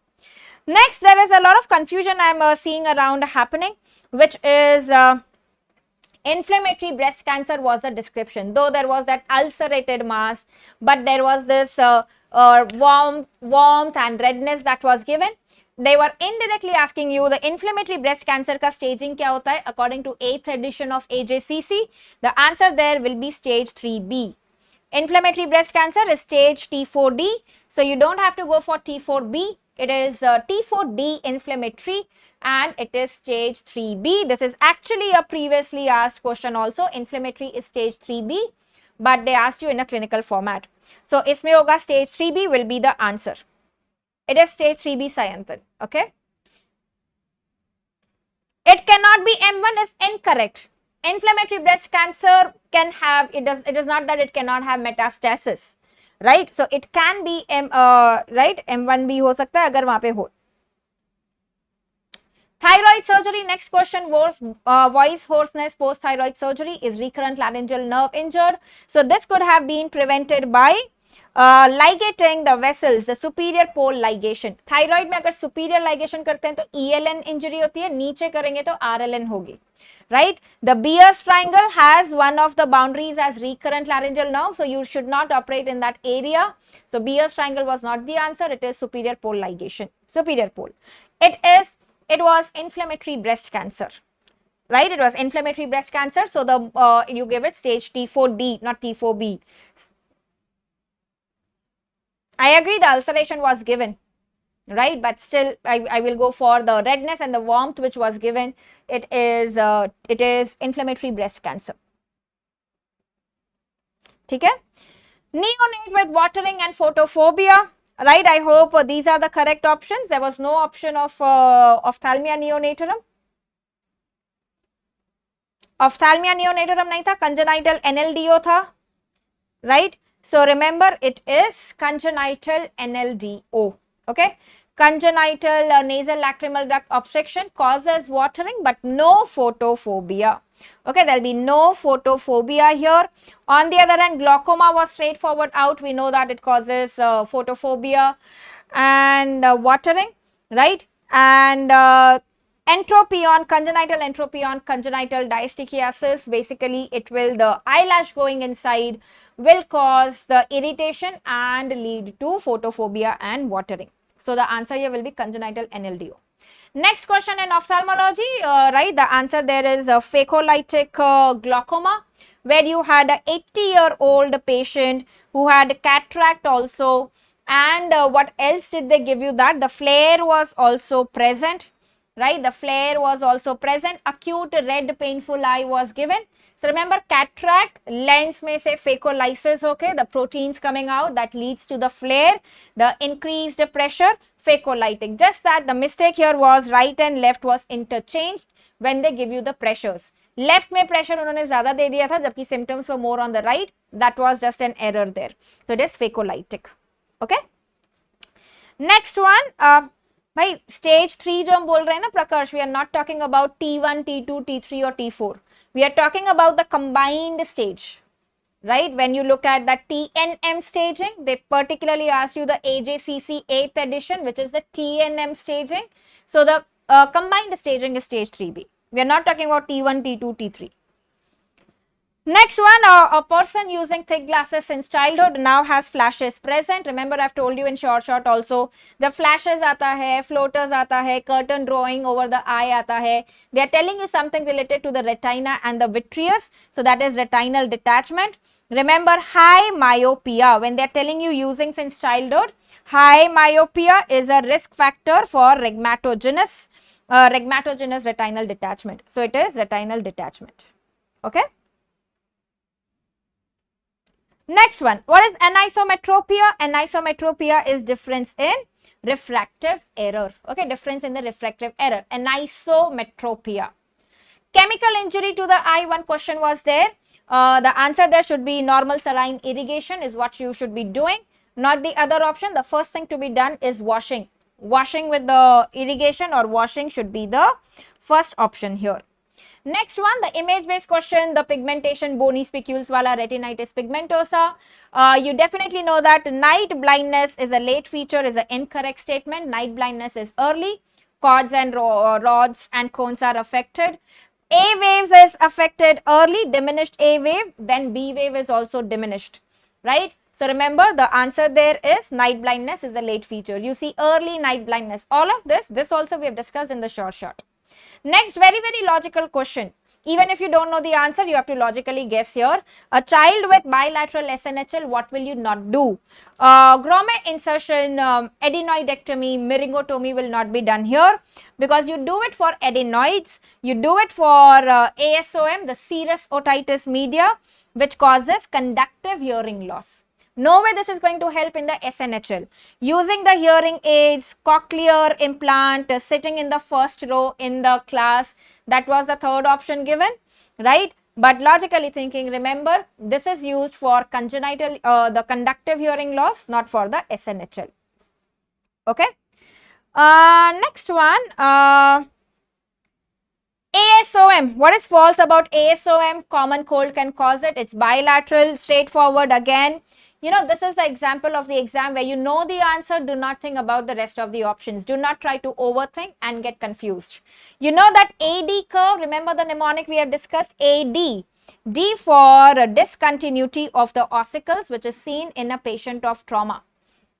Speaker 1: Next, there is a lot of confusion I'm seeing around happening, which is inflammatory breast cancer was a description, though there was that ulcerated mass, but there was this warmth and redness that was given. They were indirectly asking you the inflammatory breast cancer ka staging kya hota hai according to 8th edition of AJCC. The answer there will be stage 3B. Inflammatory breast cancer is stage T4D. So you don't have to go for T4B. It is T4D inflammatory and it is stage 3B. This is actually a previously asked question also. Inflammatory is stage 3B, but they asked you in a clinical format. So isme hoga stage 3B will be the answer. It is stage 3B Sayantan. Okay. It cannot be M1 is incorrect. Inflammatory breast cancer can have, it is not that it cannot have metastasis, right? So it can be right, M1 भी हो सकता है अगर वहाँ पे हो. Thyroid surgery, next question was voice hoarseness post thyroid surgery. Is recurrent laryngeal nerve injured? So this could have been prevented by ligating the vessels, the superior pole ligation. Thyroid में अगर superior ligation करते हैं तो ELN injury होती है, नीचे करेंगे तो RLN होगी, right? The Beer's triangle has one of the boundaries as recurrent laryngeal nerve, so you should not operate in that area. So Beer's triangle was not the answer. It is superior pole ligation, superior pole. It was inflammatory breast cancer, right? It was inflammatory breast cancer. So the you give it stage T4D, not T4B. I agree the ulceration was given, right? But still, I will go for the redness and the warmth which was given. It is inflammatory breast cancer. Okay? Neonate with watering and photophobia, right? I hope these are the correct options. There was no option of ophthalmia neonatorum. Ophthalmia neonatorum nahi tha, congenital NLDO tha, right? So remember, it is congenital NLDO. Okay, congenital nasal lacrimal duct obstruction causes watering, but no photophobia. Okay, there will be no photophobia here. On the other hand, glaucoma was straightforward out. We know that it causes photophobia and watering, right? And entropion, congenital entropion, congenital diastichiasis, basically it will, the eyelash going inside will cause the irritation and lead to photophobia and watering. So the answer here will be congenital NLDO. Next question in ophthalmology, right, the answer there is phacolytic glaucoma, where you had a 80-year-old patient who had cataract also, and what else did they give you that? The flare was also present, right? The flare was also present. Acute red painful eye was given. So remember, cataract, lens में से phacolysis, okay, the proteins coming out that leads to the flare, the increased pressure, phacolytic. Just that the mistake here was right and left was interchanged when they give you the pressures. Left में pressure उन्होंने ज़्यादा दे दिया था, जबकि symptoms were more on the right. That was just an error there. So it is phacolytic. Okay. Next one. भाई stage 3 जो हम बोल रहे हैं ना Prakarsh, we are not talking about T1, T2, T3 or T4. We are talking about the combined stage, right? When you look at the TNM staging, they particularly asked you the AJCC 8th edition, which is the TNM staging. So the combined staging is stage 3B. We are not talking about T1, T2, T3. Next one, a person using thick glasses since childhood now has flashes present. Remember, I've told you in short also, the flashes आता है, floaters आता है, curtain drawing over the eye आता है. They are telling you something related to the retina and the vitreous. So that is retinal detachment. Remember, high myopia, when they are telling you using since childhood, high myopia is a risk factor for rhegmatogenous retinal detachment. So it is retinal detachment. Okay. Next one, what is anisometropia? Anisometropia is difference in refractive error. Okay, difference in the refractive error. Anisometropia. Chemical injury to the eye, one question was there. The answer there should be normal saline irrigation is what you should be doing, not the other option. The first thing to be done is washing. Washing with the irrigation or washing should be the first option here. Next one, the image based question, the pigmentation, bony spicules wala retinitis pigmentosa. You definitely know that night blindness is a late feature, is an incorrect statement. Night blindness is early. Cords and rods and cones are affected. A waves is affected early, diminished A wave, then B wave is also diminished, right? So remember the answer there is night blindness is a late feature. You see early night blindness, all of this also we have discussed in the short. Next, very logical question. Even if you don't know the answer, you have to logically guess here. A child with bilateral SNHL, what will you not do? Grommet insertion, adenoidectomy, myringotomy will not be done here because you do it for adenoids, you do it for ASOM, the serous otitis media, which causes conductive hearing loss. No way this is going to help in the SNHL. Using the hearing aids, cochlear implant, sitting in the first row in the class, that was the third option given, right? But logically thinking, remember, this is used for congenital, the conductive hearing loss, not for the SNHL. Okay. Next one, ASOM. What is false about ASOM? Common cold can cause it. It's bilateral, straightforward again. You know, this is the example of the exam where you know the answer, do not think about the rest of the options. Do not try to overthink and get confused. You know that AD curve, remember the mnemonic we have discussed, AD. D for discontinuity of the ossicles, which is seen in a patient of trauma,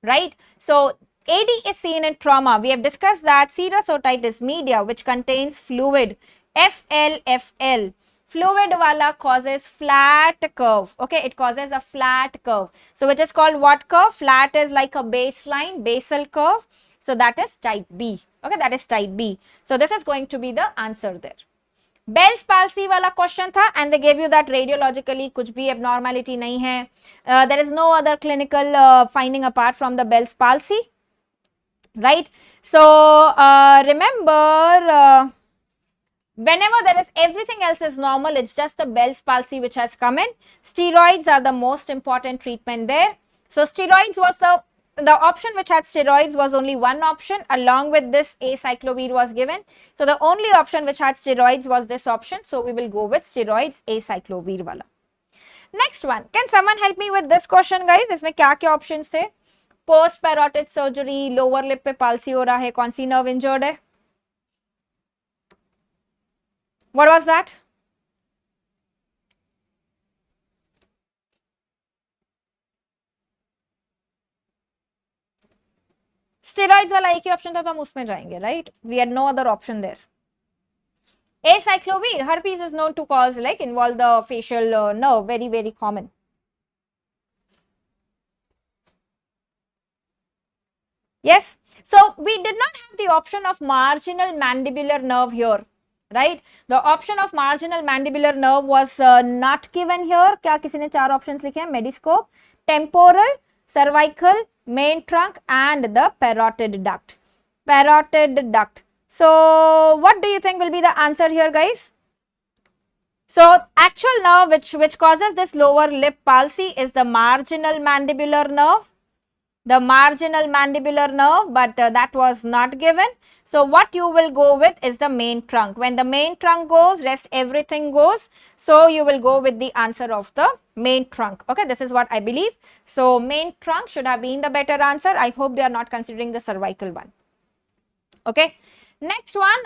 Speaker 1: right? So, AD is seen in trauma. We have discussed that serous otitis media, which contains fluid, FL. Fluid wala causes flat curve. Okay, it causes a flat curve. So, which is called what curve? Flat is like a baseline, basal curve. So, that is type B. Okay, that is type B. So, this is going to be the answer there. Bell's palsy wala question tha and they gave you that radiologically kuch bhi abnormality nahi hai. There is no other clinical finding apart from the Bell's palsy, right? So, remember, whenever there is everything else is normal, it's just the Bell's palsy which has come in. Steroids are the most important treatment there. So, steroids was the option which had steroids was only one option. Along with this, acyclovir was given. So, the only option which had steroids was this option. So, we will go with steroids, acyclovir wala. Next one, can someone help me with this question, guys? इसमें क्या options थे? Post parotid surgery, lower lip पे palsy हो रहा है, कौन सी nerve injured है? What was that? Steroids वाला एक ही option था तो हम उसमें जाएंगे, right? We had no other option there. Acyclovir, herpes is known to cause like involve the facial nerve, very common. Yes, so we did not have the option of marginal mandibular nerve here, right? The option of marginal mandibular nerve was not given here. क्या किसी ने चार options लिखे हैं? Meniscope, temporal, cervical, main trunk and the parotid duct. Parotid duct. So, what do you think will be the answer here, guys? So, actual nerve which causes this lower lip palsy is the marginal mandibular nerve. The marginal mandibular nerve, but that was not given. So, what you will go with is the main trunk. When the main trunk goes, rest everything goes. So, you will go with the answer of the main trunk. Okay, this is what I believe. So, main trunk should have been the better answer. I hope they are not considering the cervical one. Okay. Next one,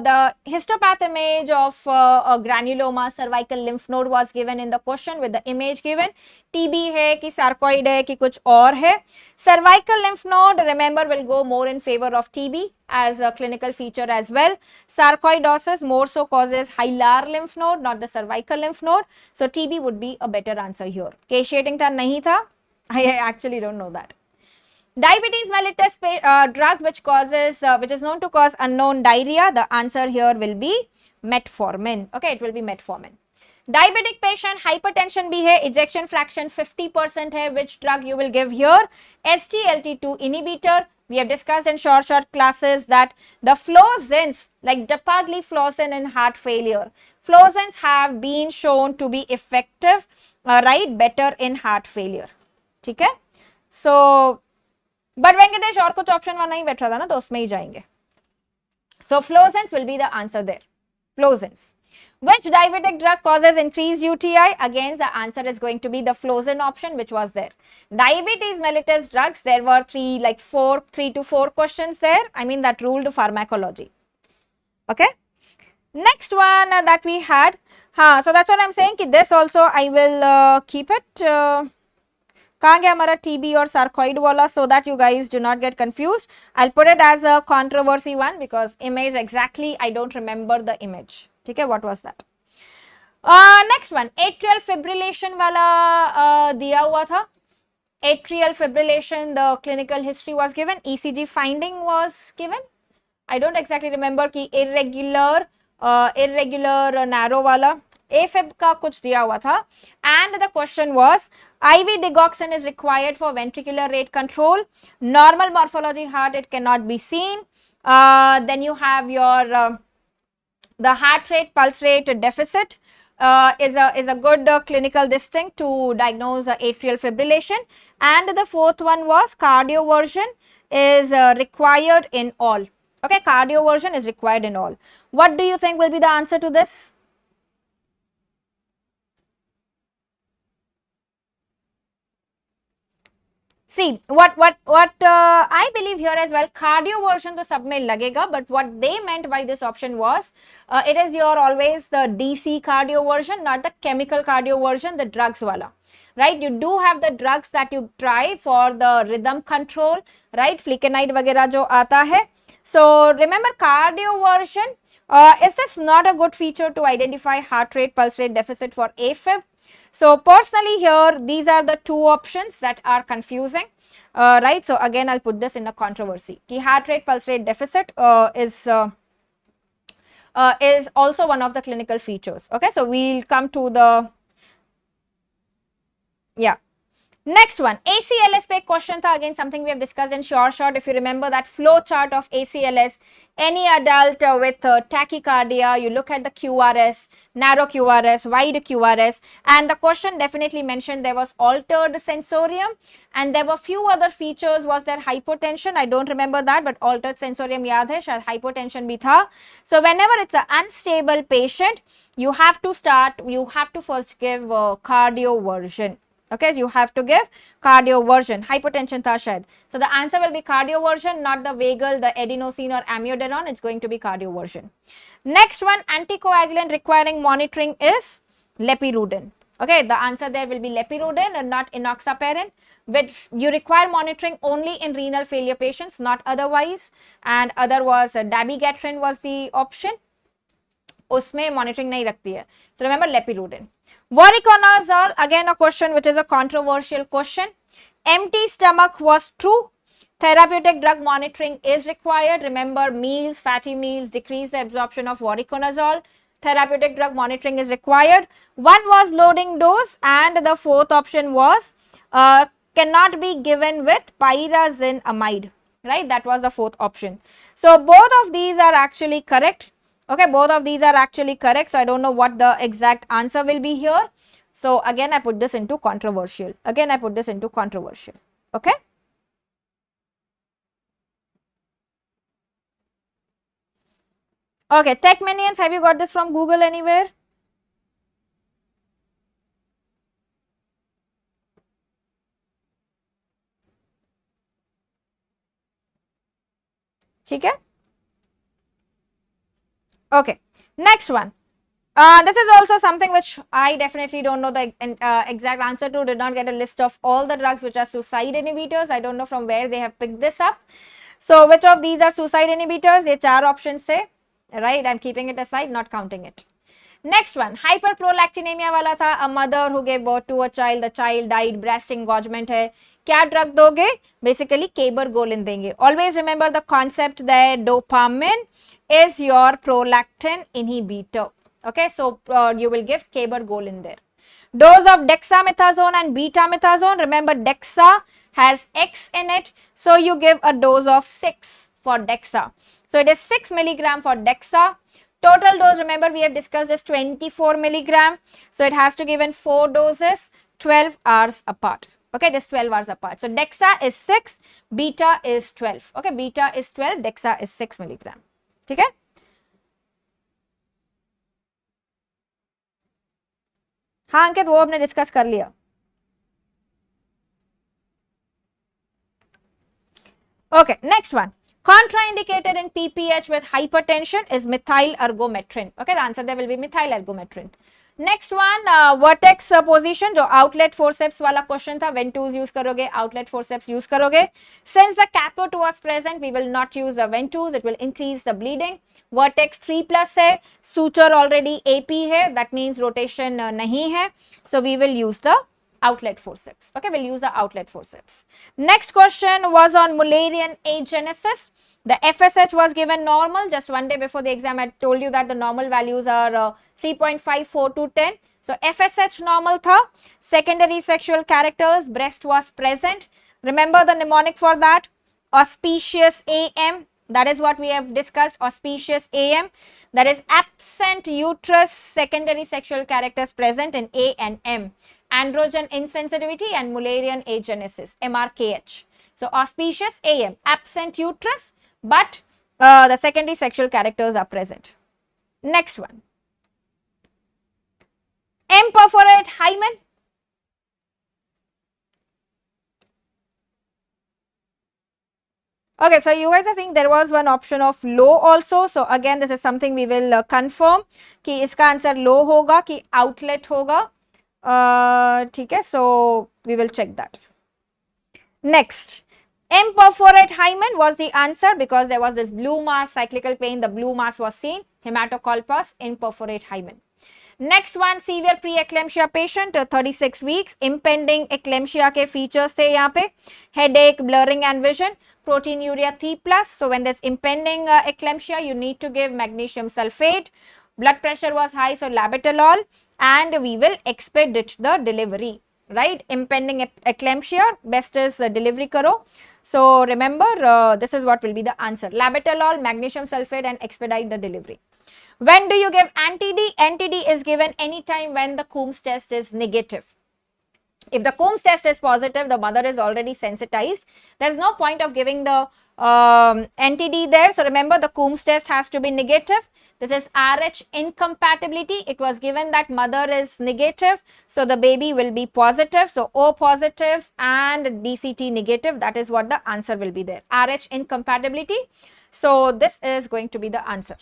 Speaker 1: the histopath image of a granuloma cervical lymph node was given in the question with the image given. TB है कि sarcoid है कि कुछ और है. Cervical lymph node, remember, will go more in favor of TB as a clinical feature as well. Sarcoidosis more so causes hilar lymph node, not the cervical lymph node. So, TB would be a better answer here. Caseating था नहीं था. I actually don't know that. Diabetes mellitus drug which is known to cause unknown diarrhea. The answer here will be metformin. Okay, it will be metformin. Diabetic patient, hypertension भी है, ejection fraction 50% है, which drug you will give here? SGLT2 inhibitor. We have discussed in short classes that the flozins, like dapagliflozin in heart failure, flozins have been shown to be effective, right, better in heart failure. ठीक है? So, but Venkatesh और कुछ option वहां नहीं बैठ रहा था ना, तो उसमें ही जाएंगे. So, flozins will be the answer there. Flozins. Which diabetic drug causes increased UTI? Again, the answer is going to be the flozin option, which was there. Diabetes mellitus drugs, there were 3 to 4 questions there. I mean, that ruled pharmacology. Okay. Next one that we had. So that's what I'm saying. This also I will keep it. कहाँ गया हमारा TB और sarcoid वाला, so that you guys do not get confused. I'll put it as a controversy one because image exactly I don't remember the image. ठीक है, what was that? Next one, atrial fibrillation वाला दिया हुआ था. Atrial fibrillation, the clinical history was given, ECG finding was given. I don't exactly remember कि irregular narrow वाला AFib का कुछ दिया हुआ था. And the question was, IV digoxin is required for ventricular rate control. Normal morphology heart, it cannot be seen. Then you have your the heart rate, pulse rate deficit is a good clinical distinct to diagnose atrial fibrillation. And the fourth one was cardioversion is required in all. Okay, cardioversion is required in all. What do you think will be the answer to this? See, what I believe here as well, cardioversion to sub mein lagega, but what they meant by this option was, it is your always the DC cardioversion, not the chemical cardioversion, the drugs wala. Right, you do have the drugs that you try for the rhythm control, right, flecainide वगैरह जो आता है. So remember, cardioversion, is this not a good feature to identify heart rate, pulse rate deficit for AFib? So personally here, these are the two options that are confusing, right? So again, I'll put this in a controversy. Ki heart rate, pulse rate deficit is also one of the clinical features. Okay, so we'll come to the, yeah. Next one, ACLS पे question था, again something we have discussed in short. If you remember that flow chart of ACLS, any adult with tachycardia, you look at the QRS, narrow QRS, wide QRS, and the question definitely mentioned there was altered sensorium, and there were few other features. Was there hypotension? I don't remember that, but altered sensorium याद है, शायद hypotension भी था. So whenever it's an unstable patient, you have to first give cardioversion. Okay, you have to give cardioversion. Hypotension tha shayad. So the answer will be cardioversion, not the vagal, the adenosine or amiodarone. It's going to be cardioversion. Next one, anticoagulant requiring monitoring is lepirudin. Okay, the answer there will be lepirudin and not enoxaparin, which you require monitoring only in renal failure patients, not otherwise. And other was dabigatran was the option. उसमें monitoring नहीं रखती है. So remember lepirudin. Voriconazole, again a question which is a controversial question. Empty stomach was true. Therapeutic drug monitoring is required. Remember, meals, fatty meals decrease the absorption of voriconazole. Therapeutic drug monitoring is required. One was loading dose, and the fourth option was cannot be given with pyrazinamide. Right, that was the fourth option. So both of these are actually correct. Okay, both of these are actually correct. So I don't know what the exact answer will be here. So again, I put this into controversial. Okay. Okay, Tech Minions, have you got this from Google anywhere? ठीक है? Okay, next one. This is also something which I definitely don't know the exact answer to. Did not get a list of all the drugs which are suicide inhibitors. I don't know from where they have picked this up. So which of these are suicide inhibitors? ये चार options say, right? I'm keeping it aside, not counting it. Next one, hyperprolactinemia वाला था. A mother who gave birth to a child, the child died, breast engorgement है. क्या drug दोगे? Basically, cabergoline देंगे. Always remember the concept there. Dopamine is your prolactin inhibitor. Okay, so you will give Cabergoline there. Dose of dexamethasone and betamethasone, remember dexa has X in it, so you give a dose of 6 for dexa. So it is 6 milligram for dexa. Total dose, remember we have discussed, is 24 milligram. So it has to give in 4 doses, 12 hours apart. Okay, this 12 hours apart. So dexa is 6, beta is 12. Okay, beta is 12, dexa is 6 milligram. Okay. हाँ अंकित, वो हमने discuss कर लिया. Okay, next one. Contraindicated in PPH with hypertension is methyl ergometrin. Okay, the answer there will be methyl ergometrin. Next one, vertex position, जो outlet forceps वाला question था, ventouse use करोगे, outlet forceps use करोगे. Since the capote was present, we will not use the ventouse, it will increase the bleeding. Vertex 3+ है, suture already AP है, that means rotation नहीं है, so we will use the outlet forceps. Okay, we'll use the outlet forceps. Next question was on Mullerian agenesis. The FSH was given normal. Just one day before the exam, I told you that the normal values are 3.54 to 10. So FSH normal tha. Secondary sexual characters, breast was present. Remember the mnemonic for that? Auspicious AM. That is what we have discussed. Auspicious AM. That is absent uterus, secondary sexual characters present in A and M. Androgen insensitivity and Mullerian agenesis, MRKH. So auspicious AM, absent uterus, but the secondary sexual characters are present. Next one. Imperforate hymen. Okay, so you guys are saying there was one option of low also. So again, this is something we will confirm कि इसका answer low होगा कि outlet होगा. ठीक है, so we will check that. Next, imperforate hymen was the answer because there was this blue mass, cyclical pain, the blue mass was seen, hematocolpus, imperforate hymen. Next one, severe pre-eclampsia patient, 36 weeks, impending eclampsia के features थे यहाँ पे, headache, blurring and vision, proteinuria 3+. So when there's impending eclampsia, you need to give magnesium sulfate. Blood pressure was high, so labetalol, and we will expedite the delivery, right? Impending eclampsia, best is delivery karo. So remember, this is what will be the answer. Labetalol, magnesium sulfate, and expedite the delivery. When do you give anti-D? Anti-D is given anytime when the Coombs test is negative. If the Coombs test is positive, the mother is already sensitized. There's no point of giving the anti-D there. So remember, the Coombs test has to be negative. This is RH incompatibility. It was given that mother is negative, so the baby will be positive. So O positive and DCT negative. That is what the answer will be there. RH incompatibility. So this is going to be the answer.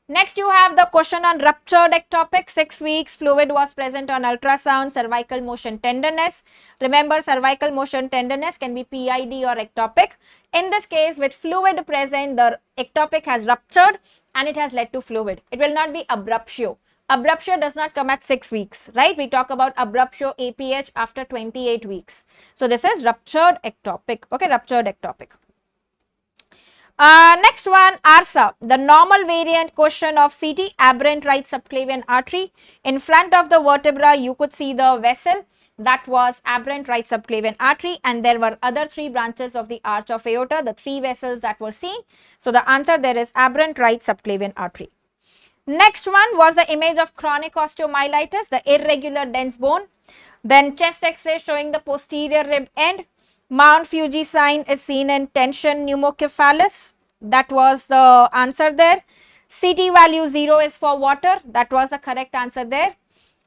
Speaker 1: Next, you have the question on ruptured ectopic. 6 weeks, fluid was present on ultrasound, cervical motion tenderness. Remember, cervical motion tenderness can be PID or ectopic. In this case, with fluid present, the ectopic has ruptured and it has led to fluid. It will not be abruptio. Abruptio does not come at 6 weeks, right? We talk about abruptio APH after 28 weeks. So this is ruptured ectopic. Okay, ruptured ectopic. Next one, ARSA, the normal variant question of CT, aberrant right subclavian artery. In front of the vertebra, you could see the vessel. That was aberrant right subclavian artery, and there were other 3 branches of the arch of aorta, the 3 vessels that were seen. So the answer there is aberrant right subclavian artery. Next one was the image of chronic osteomyelitis, the irregular dense bone. Then chest x-ray showing the posterior rib end. Mount Fuji sign is seen in tension pneumocephalus. That was the answer there. CT value 0 is for water. That was the correct answer there.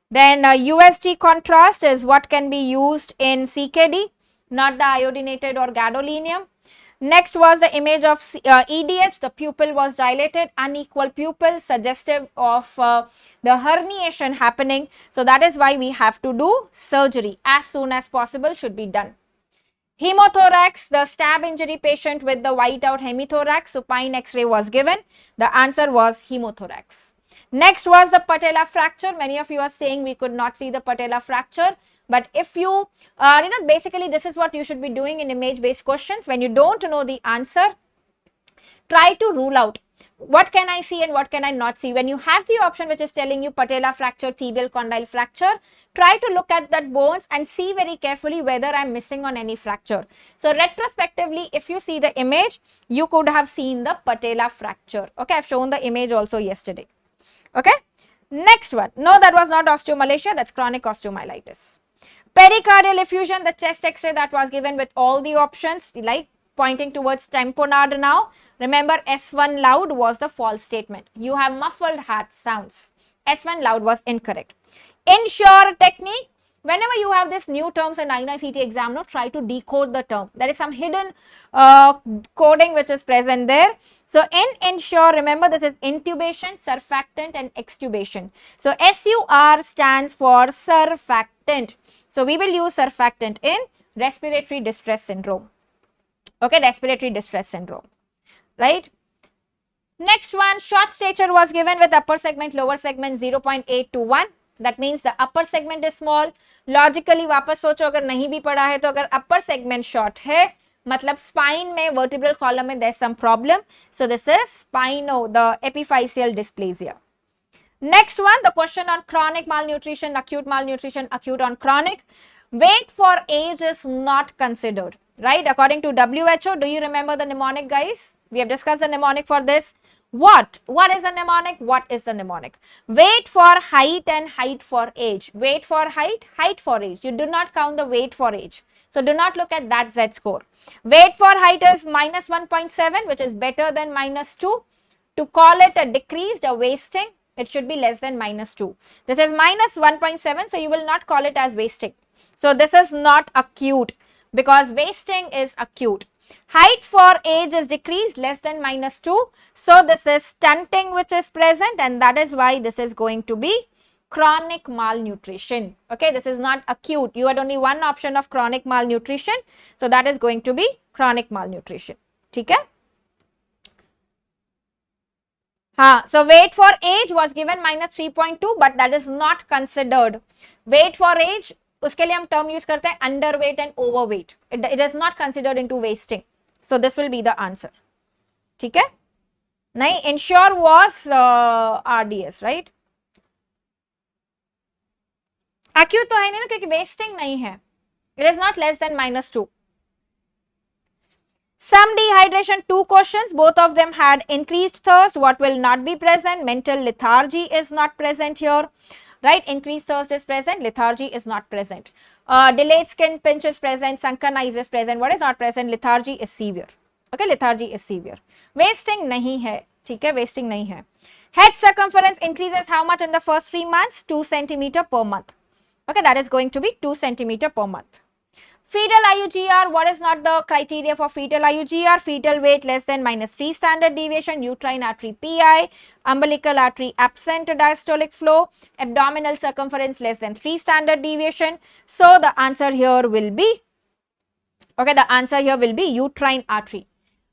Speaker 1: Then USG contrast is what can be used in CKD, not the iodinated or gadolinium. Next was the image of EDH. The pupil was dilated, unequal pupil, suggestive of the herniation happening. So that is why we have to do surgery as soon as possible, should be done. Hemothorax, the stab injury patient with the whiteout hemithorax, supine x-ray was given. The answer was hemothorax. Next was the patella fracture. Many of you are saying we could not see the patella fracture. But if you, basically this is what you should be doing in image-based questions. When you don't know the answer, try to rule out. what can I see and what can I not see? When you have the option which is telling you patella fracture, tibial condyle fracture, try to look at that bones and see very carefully whether I'm missing on any fracture. So retrospectively, if you see the image, you could have seen the patella fracture. Okay, I've shown the image also yesterday. Okay, next one. No, that was not osteomalacia, that's chronic osteomyelitis. Pericardial effusion, the chest x-ray that was given with all the options, like pointing towards tamponade now. Remember, S1 loud was the false statement. You have muffled heart sounds. S1 loud was incorrect. Ensure technique. Whenever you have this new terms in INICET exam, no, try to decode the term. There is some hidden coding which is present there. So in ensure, remember this is intubation, surfactant and extubation. So SUR stands for surfactant. So we will use surfactant in respiratory distress syndrome. Okay, respiratory distress syndrome, right? Next one, short stature was given with upper segment, lower segment 0.8 to 1. That means the upper segment is small. Logically, वापस सोचो अगर नहीं भी पढ़ा है तो अगर upper segment short है, मतलब spine में vertebral column में there's some problem. So this is spino, the epiphyseal dysplasia. Next one, the question on chronic malnutrition, acute on chronic. Weight for age is not considered, right? According to WHO, do you remember the mnemonic, guys? We have discussed the mnemonic for this. What is the mnemonic? What is the mnemonic? Weight for height and height for age. Weight for height, height for age. You do not count the weight for age. So do not look at that Z score. Weight for height is minus 1.7, which is better than minus 2. To call it a decreased, a wasting, it should be less than minus 2. This is minus 1.7, so you will not call it as wasting. So this is not acute because wasting is acute. Height for age is decreased less than minus 2. So this is stunting which is present, and that is why this is going to be chronic malnutrition. Okay, this is not acute. You had only one option of chronic malnutrition. So that is going to be chronic malnutrition. Okay? So weight for age was given minus 3.2, but that is not considered. Weight for age, उसके लिए हम term use करते हैं underweight and overweight. It is not considered into wasting. So this will be the answer. ठीक है? नहीं, ensure was RDS, right? Acute तो है नहीं ना, क्योंकि wasting नहीं है. It is not less than minus 2. Some dehydration, 2 questions, both of them had increased thirst. What will not be present? Mental lethargy is not present here, right? Increased thirst is present, lethargy is not present. Delayed skin pinch is present, sunken eyes is present. What is not present? Lethargy is severe. Okay, lethargy is severe. Wasting नहीं है, ठीक है, wasting नहीं है. Head circumference increases how much in the first 3 months? 2 centimeter per month. Okay, that is going to be 2 centimeter per month. Fetal IUGR, what is not the criteria for fetal IUGR? Fetal weight less than minus 3 standard deviation, uterine artery PI, umbilical artery absent diastolic flow, abdominal circumference less than 3 standard deviation. So the answer here will be, okay, the answer here will be uterine artery.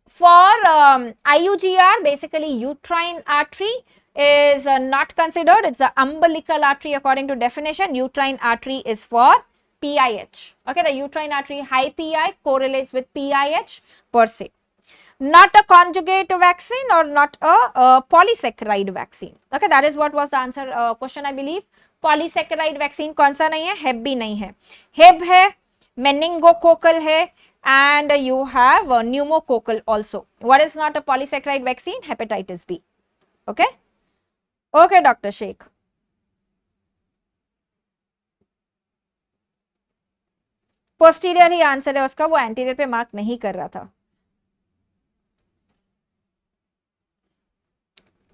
Speaker 1: For IUGR, basically uterine artery is not considered. It's the umbilical artery according to definition. Uterine artery is for PIH. Okay, the uterine artery high PI correlates with PIH per se. Not a conjugate vaccine or not a polysaccharide vaccine. Okay, that is what was the answer question, I believe. Polysaccharide vaccine कौन सा नहीं है? Hep भी नहीं है. Hep है, meningococcal है, and you have pneumococcal also. What is not a polysaccharide vaccine? Hepatitis B. Okay. Okay, Dr. Sheikh. Posterior ही आंसर है उसका, वो एंटीरियर पे मार्क नहीं कर रहा था.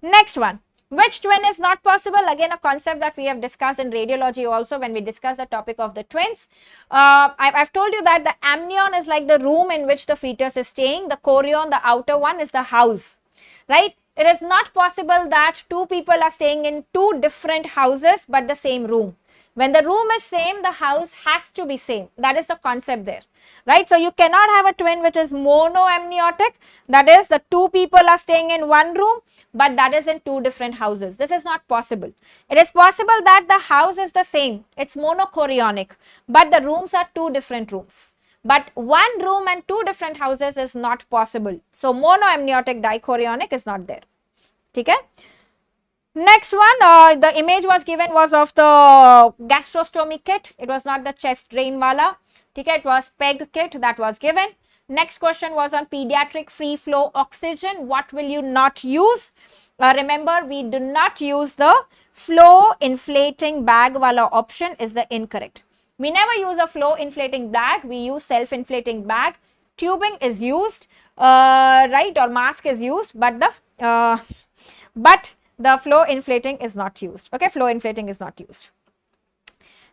Speaker 1: Next one, which twin is not possible? Again, a concept that we have discussed in radiology also when we discuss the topic of the twins. I've told you that the amnion is like the room in which the fetus is staying. The chorion, the outer one, is the house, right? It is not possible that two people are staying in two different houses but the same room. When the room is same, the house has to be same. That is the concept there, right? So you cannot have a twin which is monoamniotic. That is, the two people are staying in one room, but that is in two different houses. This is not possible. It is possible that the house is the same. It's monochorionic, but the rooms are two different rooms. But one room and two different houses is not possible. So monoamniotic dichorionic is not there. ठीक है. Next one, the image was given was of the gastrostomy kit. It was not the chest drain wala. Okay, it was PEG kit that was given. Next question was on pediatric free flow oxygen. What will you not use? Remember, we do not use the flow inflating bag wala option is the incorrect. We never use a flow inflating bag. We use self inflating bag. Tubing is used, right, or mask is used, but the flow inflating is not used. Okay, flow inflating is not used.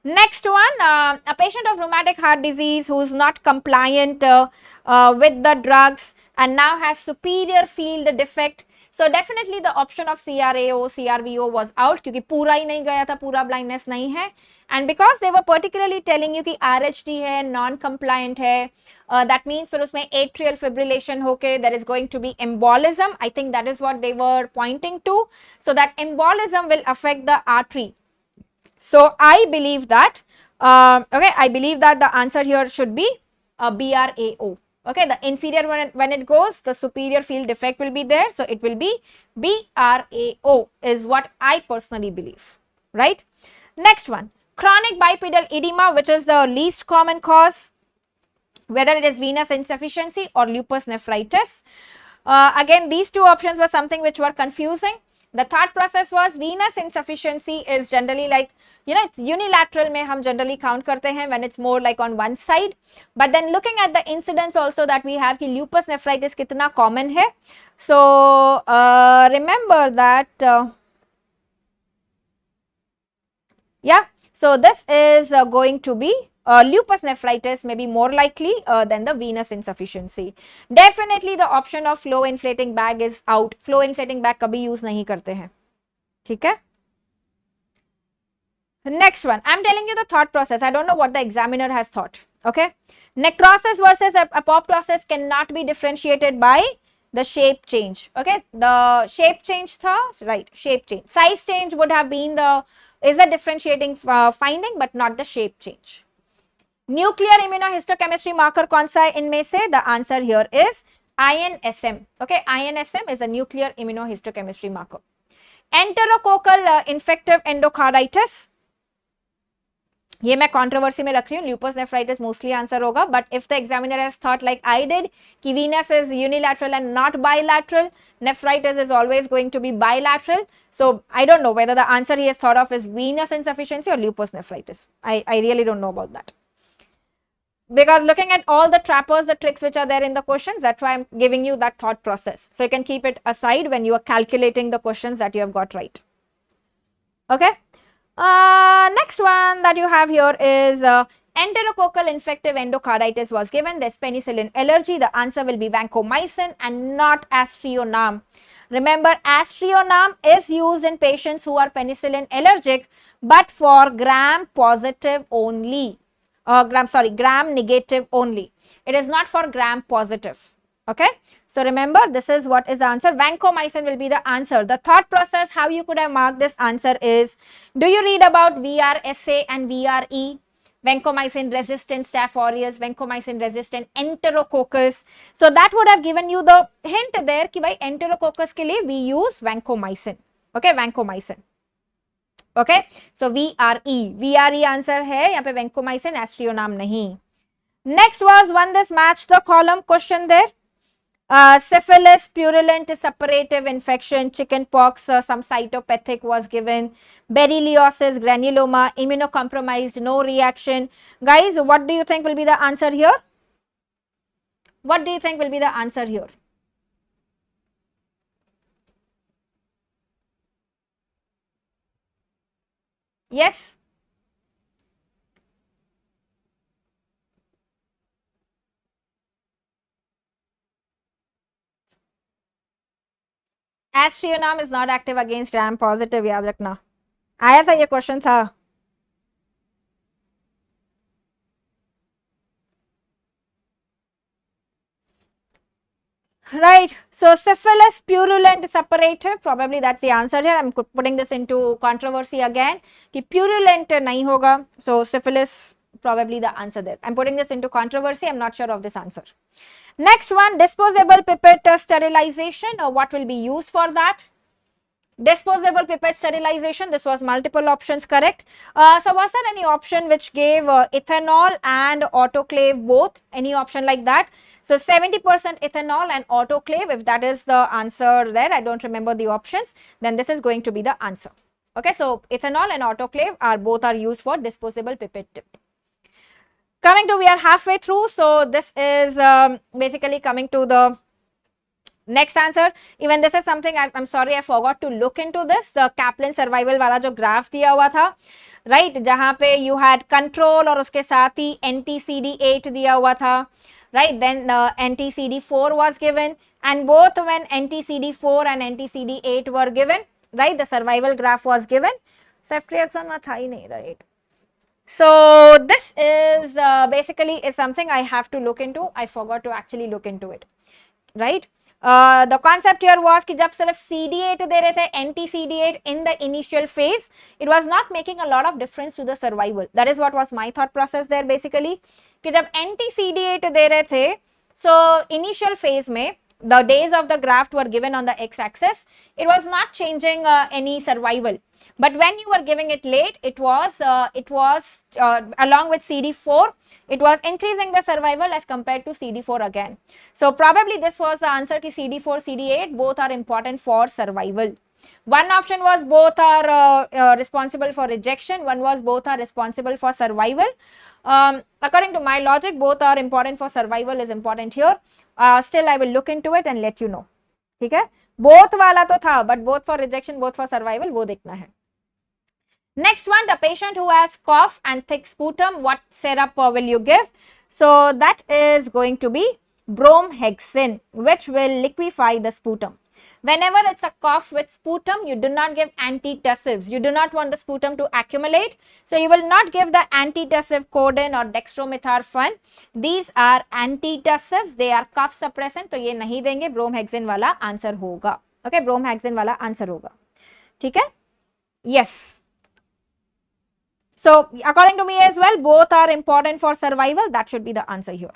Speaker 1: Next one, a patient of rheumatic heart disease who is not compliant with the drugs and now has superior field defect. So definitely the option of CRAO, CRVO was out क्योंकि पूरा ही नहीं गया था, पूरा blindness नहीं है. And because they were particularly telling you कि RHD है, non-compliant है, that means फिर उसमें atrial fibrillation होके there is going to be embolism. I think that is what they were pointing to. So that embolism will affect the artery. So I believe that, okay, I believe that the answer here should be BRAO. Okay, the inferior when it goes, the superior field defect will be there. So it will be BRAO is what I personally believe, right? Next one, chronic bipedal edema, which is the least common cause, whether it is venous insufficiency or lupus nephritis. Again, these two options were something which were confusing. The thought process was venous insufficiency is generally like, you know, it's unilateral mein hum generally count karte hain when it's more like on one side. But then looking at the incidence also that we have ki lupus nephritis kitna common hai. So remember that, yeah, so this is going to be lupus nephritis may be more likely than the venous insufficiency. Definitely the option of flow inflating bag is out. Flow inflating bag kabhi use nahi karte hain. ठीक है? Next one, I'm telling you the thought process. I don't know what the examiner has thought. Okay, necrosis versus apoptosis cannot be differentiated by the shape change. Okay, the shape change tha, right, shape change. Size change would have been is a differentiating finding, but not the shape change. Nuclear immunohistochemistry marker कौन सा है इनमें से? The answer here is INSM. Okay, INSM is a nuclear immunohistochemistry marker. Enterococcal infective endocarditis, ये मैं controversy में रख रही हूँ. Lupus nephritis mostly answer होगा, but if the examiner has thought like I did कि venous is unilateral and not bilateral, nephritis is always going to be bilateral. So I don't know whether the answer he has thought of is venous insufficiency or lupus nephritis. I really don't know about that. Because looking at all the trappers, the tricks which are there in the questions, that's why I'm giving you that thought process. So you can keep it aside when you are calculating the questions that you have got right. Okay. Next one that you have here is enterococcal infective endocarditis was given. There's penicillin allergy. The answer will be vancomycin and not aztreonam. Remember, aztreonam is used in patients who are penicillin allergic, but for gram positive only. Gram negative only. It is not for gram positive. Okay. So remember, this is what is the answer. Vancomycin will be the answer. The thought process, how you could have marked this answer is, do you read about VRSA and VRE? Vancomycin resistant Staph aureus, vancomycin resistant enterococcus. So that would have given you the hint there कि भाई enterococcus के लिए we use vancomycin. Okay, vancomycin. Okay, so VRE answer है यहाँ पे vancomycin, aztreonam नहीं. Next was one this match the column question there. Syphilis, purulent suppurative infection, chickenpox, some cytopathic was given, berylliosis, granuloma, immunocompromised, no reaction. Guys, what do you think will be the answer here? What do you think will be the answer here? Yes? Aztreonam is not active against gram positive, याद रखना. आया था ये question था. Right, so syphilis, purulent suppurative, probably that's the answer here. I'm putting this into controversy again. कि purulent नहीं होगा, so syphilis probably the answer there. I'm putting this into controversy. I'm not sure of this answer. Next one, disposable pipette sterilization. What will be used for that? Disposable pipette sterilization, this was multiple options, correct. So was there any option which gave ethanol and autoclave both? Any option like that? So 70% ethanol and autoclave, if that is the answer there, I don't remember the options, then this is going to be the answer. Okay, so ethanol and autoclave are both are used for disposable pipette tip. Coming to, we are halfway through, so this is basically coming to the next answer. Even this is something I'm sorry I forgot to look into this. The Kaplan survival वाला जो graph दिया हुआ था, right, जहाँ पे you had control और उसके साथ ही anti-CD8 दिया हुआ था, right, then the anti-CD4 was given, and both when anti-CD4 and anti-CD8 were given, right, the survival graph was given. Ceftriaxone में था ही नहीं, right. So this is basically is something I have to look into. I forgot to actually look into it, right. The concept here was कि जब सिर्फ CD8 दे रहे थे, anti-CD8 in the initial phase, it was not making a lot of difference to the survival. That is what was my thought process there basically. कि जब anti-CD8 दे रहे थे, so initial phase में the days of the graft were given on the x-axis, it was not changing any survival. But when you were giving it late, it was along with CD4, it was increasing the survival as compared to CD4 again. So probably this was the answer ki CD4, CD8 both are important for survival. One option was both are responsible for rejection, one was both are responsible for survival. According to my logic, both are important for survival is important here. Still I will look into it and let you know. ठीक है, both वाला तो था, but both for rejection, both for survival, वो देखना है. Next one, the patient who has cough and thick sputum, what syrup will you give? So that is going to be bromhexin, which will liquefy the sputum. Whenever it's a cough with sputum, you do not give antitussives. You do not want the sputum to accumulate. So you will not give the antitussive codeine or dextromethorphan. These are antitussives. They are cough suppressant. तो ये नहीं देंगे. Bromhexin वाला answer होगा. Okay, bromhexin वाला answer होगा. ठीक है? Yes. So according to me as well, both are important for survival. That should be the answer here.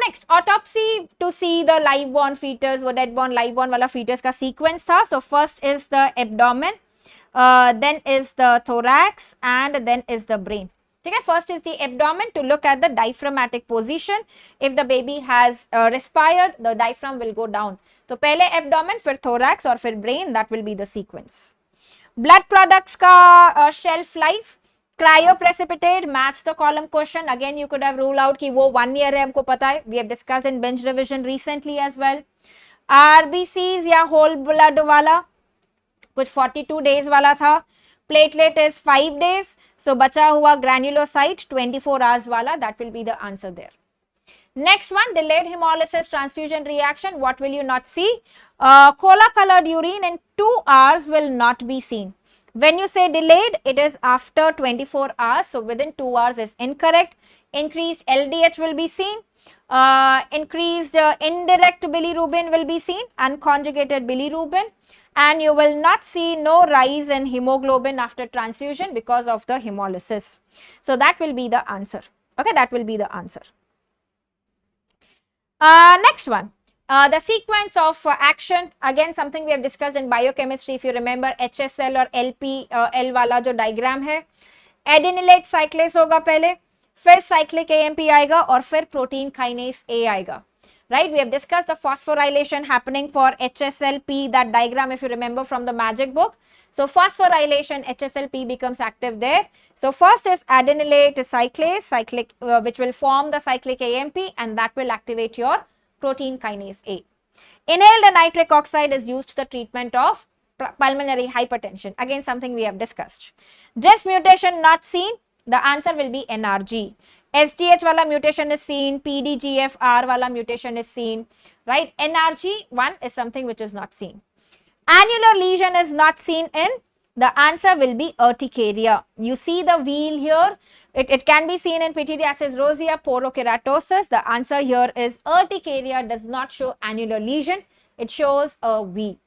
Speaker 1: Next, autopsy to see the live born fetus, वो dead born, live born वाला fetus का sequence था. So first is the abdomen, then is the thorax, and then is the brain. ठीक है, first is the abdomen to look at the diaphragmatic position. If the baby has respired, the diaphragm will go down. तो पहले abdomen, फिर thorax और फिर brain, that will be the sequence. Blood products का shelf life. Cryoprecipitate, match the column question. Again, you could have ruled out कि वो 1 year है, हमको पता है. We have discussed in bench revision recently as well. RBCs या whole blood वाला कुछ 42 days वाला था. Platelet is 5 days. So बचा हुआ granulocyte 24 hours वाला. That will be the answer there. Next one, delayed hemolysis transfusion reaction. What will you not see? Cola colored urine in 2 hours will not be seen. When you say delayed, it is after 24 hours. So within 2 hours is incorrect. Increased LDH will be seen. Increased indirect bilirubin will be seen. Unconjugated bilirubin. And you will not see no rise in hemoglobin after transfusion because of the hemolysis. So that will be the answer. Okay, that will be the answer. Next one. The sequence of action, again something we have discussed in biochemistry. If you remember HSL or LP L वाला जो diagram है, adenylate cyclase होगा पहले, फिर cyclic AMP आएगा और फिर protein kinase A आएगा. Right? We have discussed the phosphorylation happening for HSLP, that diagram if you remember from the magic book. So phosphorylation, HSLP becomes active there. So first is adenylate cyclase, which will form the cyclic AMP, and that will activate your protein kinase A. Inhaled nitric oxide is used to the treatment of pulmonary hypertension. Again, something we have discussed. GIS mutation not seen. The answer will be NRG. SGH wala mutation is seen. PDGFR wala mutation is seen. Right? NRG1 is something which is not seen. Annular lesion is not seen in. The answer will be urticaria. You see the wheel here. It can be seen in pityriasis rosea, porokeratosis. The answer here is urticaria does not show annular lesion. It shows a wheel.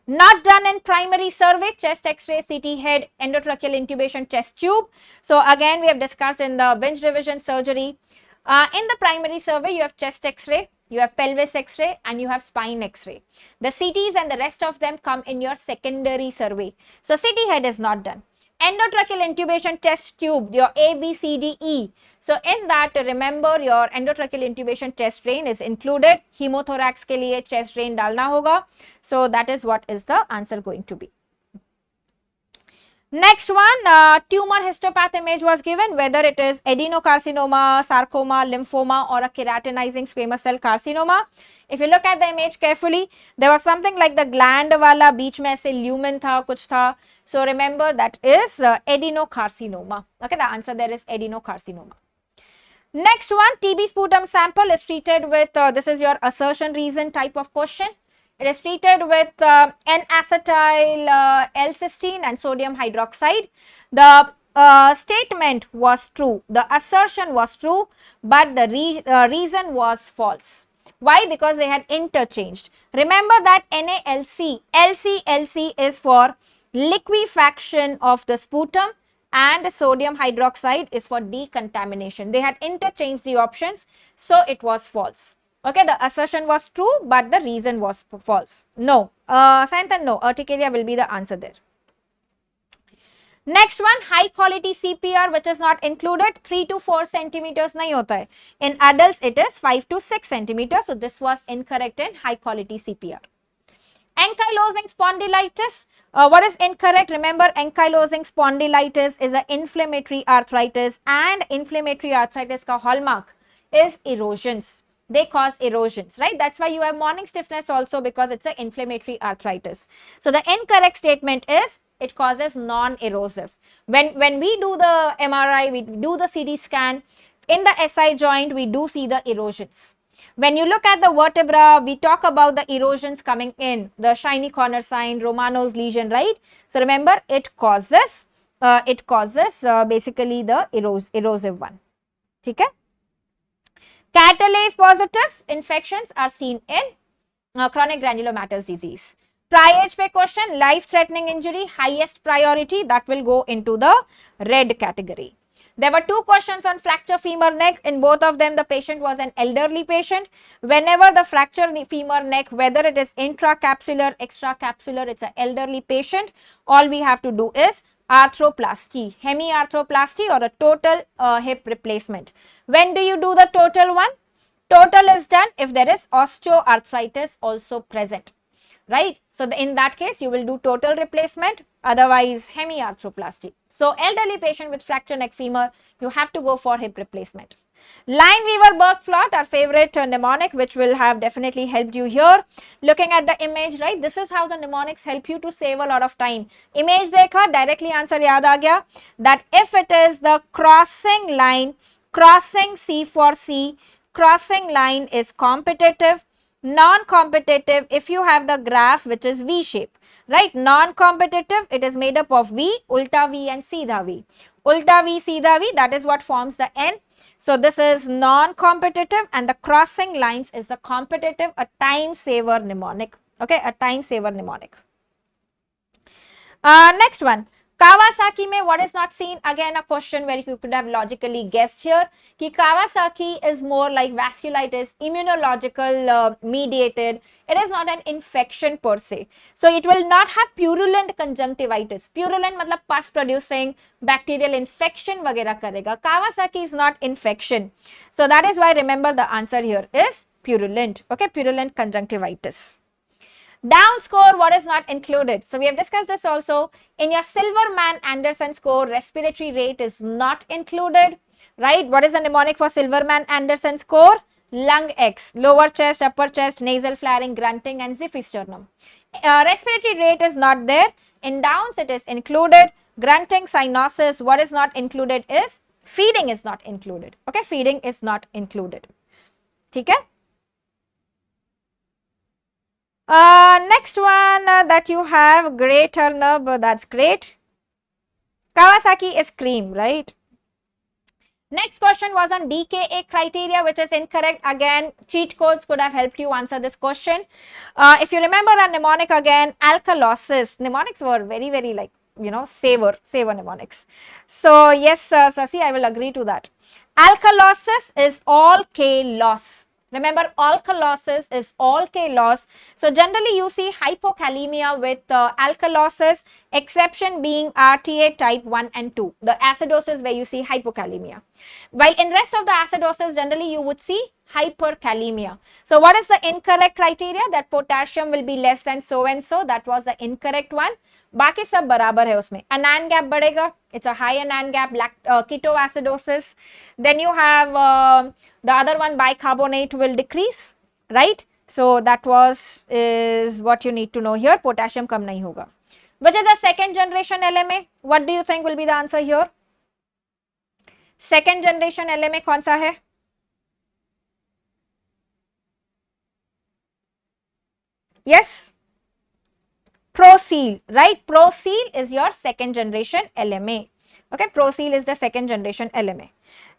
Speaker 1: Not done in primary survey, chest x-ray, CT head, endotracheal intubation, chest tube. So again, we have discussed in the bench revision surgery. In the primary survey, you have chest x-ray, you have pelvis X-ray, and you have spine X-ray. The CTs and the rest of them come in your secondary survey. So CT head is not done. Endotracheal intubation test tube, your A, B, C, D, E. So in that, remember your endotracheal intubation chest drain is included. Hemothorax ke liye chest drain dalna hoga. So that is what is the answer going to be. Next one, tumor histopath image was given, whether it is adenocarcinoma, sarcoma, lymphoma, or a keratinizing squamous cell carcinoma. If you look at the image carefully, there was something like the gland wala beech mein se lumen tha, kuch tha. So remember that is adenocarcinoma. Okay, the answer there is adenocarcinoma. Next one, TB sputum sample is treated with, this is your assertion reason type of question. It is treated with N-acetyl L-cysteine and sodium hydroxide. The statement was true, the assertion was true, but the reason was false. Why? Because they had interchanged. Remember that NaLC, LC is for liquefaction of the sputum, and sodium hydroxide is for decontamination. They had interchanged the options, so it was false. Okay, the assertion was true, but the reason was false. No, Sayantan, no, urticaria will be the answer there. Next one, high quality CPR, which is not included, 3 to 4 centimeters nahi hota hai. In adults, it is 5 to 6 centimeters. So this was incorrect in high quality CPR. Ankylosing spondylitis, what is incorrect? Remember, ankylosing spondylitis is an inflammatory arthritis, and inflammatory arthritis ka hallmark is erosions. They cause erosions, right? That's why you have morning stiffness also, because it's an inflammatory arthritis. So the incorrect statement is it causes non-erosive. When we do the MRI, we do the CT scan, in the SI joint, we do see the erosions. When you look at the vertebra, we talk about the erosions coming in, the shiny corner sign, Romano's lesion, right? So remember, it causes basically the erosive one. Okay? Catalase positive infections are seen in chronic granular matters disease. Tri-H pe question, life-threatening injury, highest priority, that will go into the red category. There were 2 questions on fracture femur neck. In both of them, the patient was an elderly patient. Whenever the fracture femur neck, whether it is intracapsular, extracapsular, it's an elderly patient. All we have to do is arthroplasty, hemiarthroplasty, or a total hip replacement. When do you do the total one? Total is done if there is osteoarthritis also present, right? So in that case, you will do total replacement, otherwise hemiarthroplasty. So elderly patient with fracture neck femur, you have to go for hip replacement. Lineweaver-Burke plot, our favorite mnemonic, which will have definitely helped you here. Looking at the image, right? This is how the mnemonics help you to save a lot of time. Image dekha, directly answer yaad aa gaya, that if it is the crossing line, crossing C for C, crossing line is competitive. Non-competitive, if you have the graph which is V shape, right? Non-competitive, it is made up of V, ulta V and seedha V. Ulta V, seedha V, that is what forms the N. So this is non-competitive, and the crossing lines is the competitive, a time saver mnemonic. Okay, a time saver mnemonic. Next one. Kawasaki mein what is not seen? Again, a question where you could have logically guessed here. Ki Kawasaki is more like vasculitis, immunological mediated. It is not an infection per se. So it will not have purulent conjunctivitis. Purulent matlab pus producing bacterial infection वगैरह करेगा. Kawasaki is not infection. So that is why remember the answer here is purulent. Okay, purulent conjunctivitis. Down score, what is not included? So we have discussed this also. In your Silverman-Anderson score, respiratory rate is not included, right? What is the mnemonic for Silverman-Anderson score? Lung X, lower chest, upper chest, nasal flaring, grunting, and xiphisternum. Respiratory rate is not there. In Downs, it is included. Grunting, cyanosis, what is not included is feeding is not included. Okay, feeding is not included. Okay? Next one that you have, gray turnip, that's great. Kawasaki is cream, right? Next question was on DKA criteria, which is incorrect. Again, cheat codes could have helped you answer this question. If you remember our mnemonic again, alkalosis. Mnemonics were very, very like, you know, saver mnemonics. So yes, Sasi, I will agree to that. Alkalosis is all K loss. Remember, alkalosis is all K loss. So generally you see hypokalemia with alkalosis, exception being RTA type 1 and 2, the acidosis where you see hypokalemia. While in rest of the acidosis, generally you would see hyperkalemia. So what is the incorrect criteria? That potassium will be less than so and so. That was the incorrect one. बाकी सब बराबर है उसमें. Anan gap बढ़ेगा. It's a high anan gap, ketoacidosis. Then you have the other one, bicarbonate will decrease, right? So that is what you need to know here. Potassium कम नहीं होगा. Which is a second generation LMA? What do you think will be the answer here? Second generation LMA कौन सा है? Yes, Procel, right? Procel is your second generation LMA. Okay, Procel is the second generation LMA.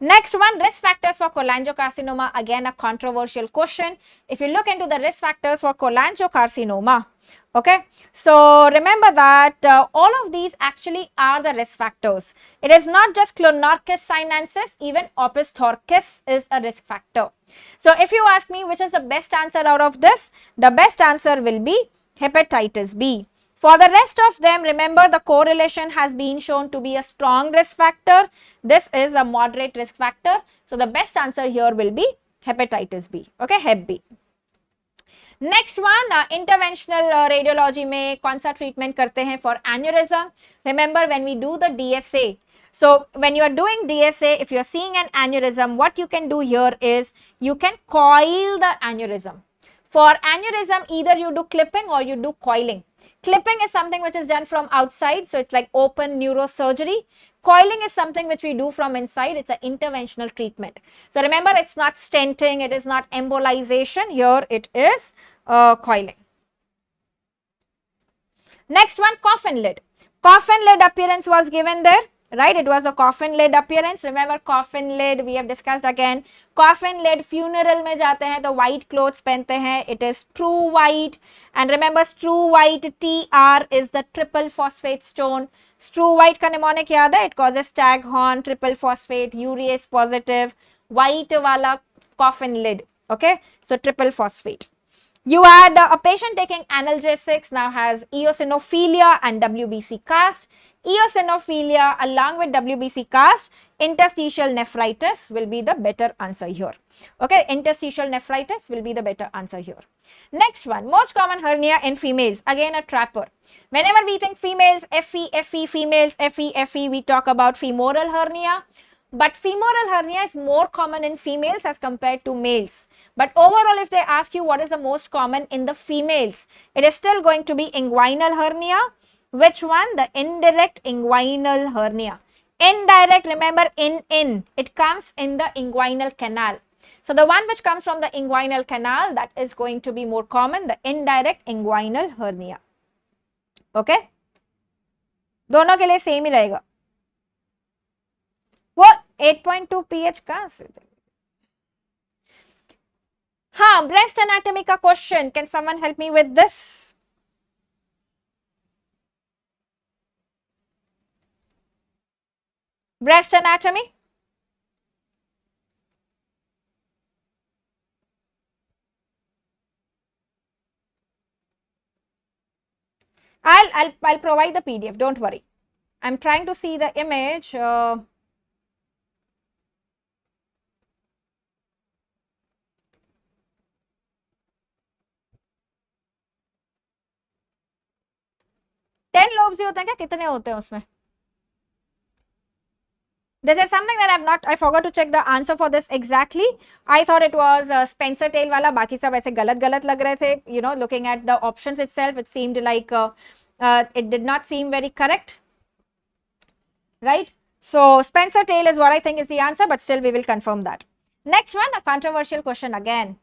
Speaker 1: Next one, risk factors for cholangiocarcinoma. Again, a controversial question. If you look into the risk factors for cholangiocarcinoma, okay, so remember that all of these actually are the risk factors. It is not just Clonorchis sinensis, even Opisthochus is a risk factor. So if you ask me which is the best answer out of this, the best answer will be hepatitis B. For the rest of them, remember the correlation has been shown to be a strong risk factor. This is a moderate risk factor. So the best answer here will be hepatitis B. Okay, Hep B. Next one, interventional radiology में कौन सा treatment करते हैं for aneurysm? Remember when we do the DSA. So when you are doing DSA, if you are seeing an aneurysm, what you can do here is you can coil the aneurysm. For aneurysm, either you do clipping or you do coiling. Clipping is something which is done from outside, so it's like open neurosurgery. Coiling is something which we do from inside. It's an interventional treatment. So remember, it's not stenting, it is not embolization. Here it is coiling. Next one, coffin lid. Coffin lid appearance was given there, right? It was a coffin lid appearance. Remember, coffin lid we have discussed again. Coffin lid, funeral में जाते हैं तो white clothes पहनते हैं. It is true white. And remember, true white TR is the triple phosphate stone. True white का mnemonic याद है? It causes staghorn, triple phosphate, urease positive, white वाला coffin lid. Okay, so triple phosphate. You had a patient taking analgesics now has eosinophilia and WBC cast. Eosinophilia along with WBC cast, interstitial nephritis will be the better answer here. Okay, interstitial nephritis will be the better answer here. Next one, most common hernia in females. Again, a trapper. Whenever we think females, FE, females, FE, we talk about femoral hernia. But femoral hernia is more common in females as compared to males. But overall, if they ask you what is the most common in the females, it is still going to be inguinal hernia. Which one? The indirect inguinal hernia. Indirect, remember in, it comes in the inguinal canal. So the one which comes from the inguinal canal, that is going to be more common, the indirect inguinal hernia. Okay? दोनों के लिए same ही रहेगा. वो 8.2 pH कहाँ से? हाँ, breast anatomy का question. Can someone help me with this? Breast anatomy. I'll provide the PDF. Don't worry. I'm trying to see the image. 10 lobes ही होते हैं क्या? कितने होते हैं उसमें? This is something that I forgot to check the answer for this exactly. I thought it was Spencer tail वाला, बाकी सब ऐसे गलत लग रहे थे. You know, looking at the options itself, it seemed like it did not seem very correct. Right? So Spencer tail is what I think is the answer, but still we will confirm that. Next one, a controversial question again.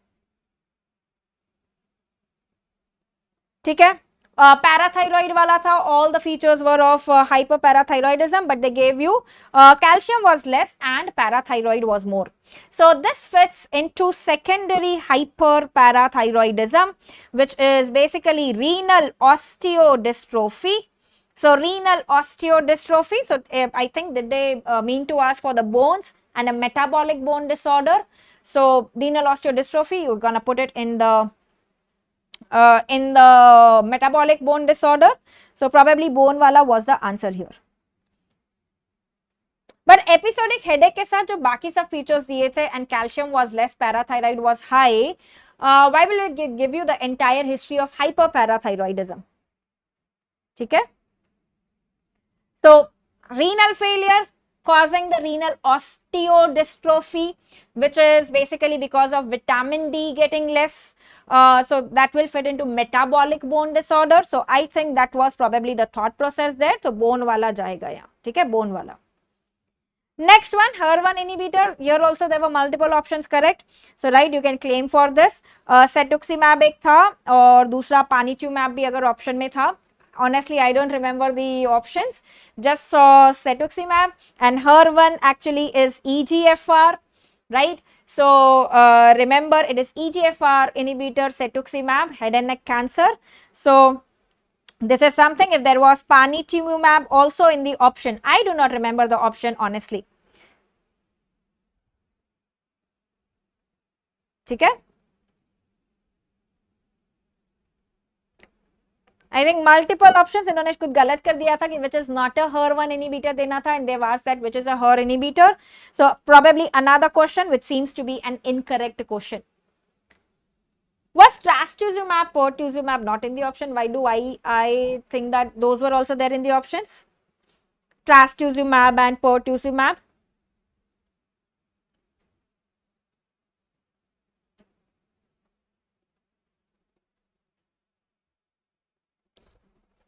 Speaker 1: ठीक है? Parathyroid wala tha, all the features were of hyperparathyroidism, but they gave you calcium was less and parathyroid was more. So this fits into secondary hyperparathyroidism, which is basically renal osteodystrophy. So renal osteodystrophy, so I think that they mean to ask for the bones. and a metabolic bone disorder. So renal osteodystrophy, you're gonna put it in the metabolic bone disorder. So probably bone wala was the answer here. But episodic headache के साथ जो बाकी सब features दिए थे and calcium was less, parathyroid was high, why will it give you the entire history of hyperparathyroidism? ठीक है? So renal failure causing the renal osteodystrophy, which is basically because of vitamin D getting less. So that will fit into metabolic bone disorder. So I think that was probably the thought process there. So bone wala jayega yahan, theek hai, bone wala. Next one, HER1 inhibitor. Here also there were multiple options, correct? So right, you can claim for this. Cetuximab एक था और दूसरा panitumab भी अगर option में था. Honestly, I don't remember the options. Just saw cetuximab, and HER1 actually is EGFR, right? So remember, it is EGFR inhibitor cetuximab, head and neck cancer. So this is something. If there was panitumumab also in the option, I do not remember the option honestly. ठीक है? I think multiple options इन्होंने कुछ गलत कर दिया था कि which is not a HER1 inhibitor देना था, and they've asked that which is a HER inhibitor. So probably another question which seems to be an incorrect question. Was trastuzumab, pertuzumab not in the option? Why do I think that those were also there in the options? Trastuzumab and pertuzumab.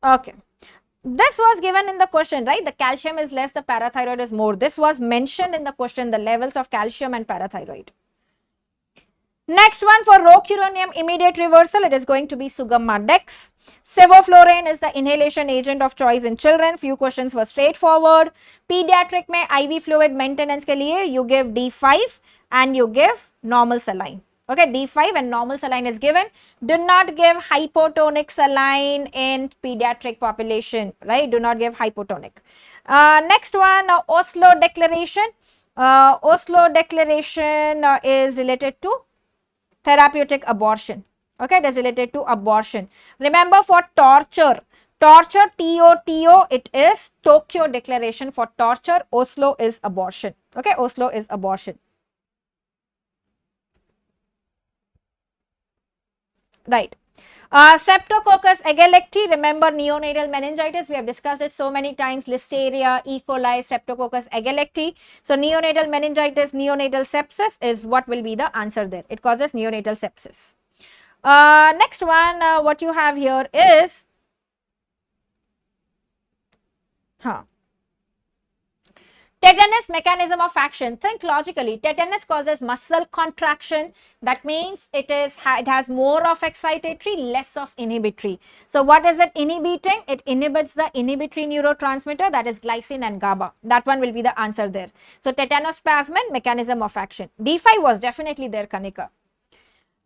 Speaker 1: Okay. This was given in the question, right? The calcium is less, the parathyroid is more. This was mentioned in the question, the levels of calcium and parathyroid. Next one, for rocuronium immediate reversal, it is going to be Sugamma Dex. Sevoflurane is the inhalation agent of choice in children. Few questions were straightforward. Pediatric में IV fluid maintenance के लिए you give D5 and you give normal saline. Okay, D5 and normal saline is given. Do not give hypotonic saline in pediatric population, right? Do not give hypotonic. Next one, Oslo Declaration. Oslo Declaration is related to therapeutic abortion. Okay, it is related to abortion. Remember, for torture, TOTO, it is Tokyo Declaration. For torture, Oslo is abortion. Okay, Oslo is abortion. Right. Streptococcus agalacti, remember neonatal meningitis, we have discussed it so many times, Listeria, E. coli, Streptococcus agalacti. So neonatal meningitis, neonatal sepsis is what will be the answer there. It causes neonatal sepsis. Next one, what you have here is, tetanus mechanism of action. Think logically. Tetanus causes muscle contraction. That means it has more of excitatory, less of inhibitory. So what is it inhibiting? It inhibits the inhibitory neurotransmitter, that is glycine and GABA. That one will be the answer there. So tetanospasin, mechanism of action. D5 was definitely there, Kanika.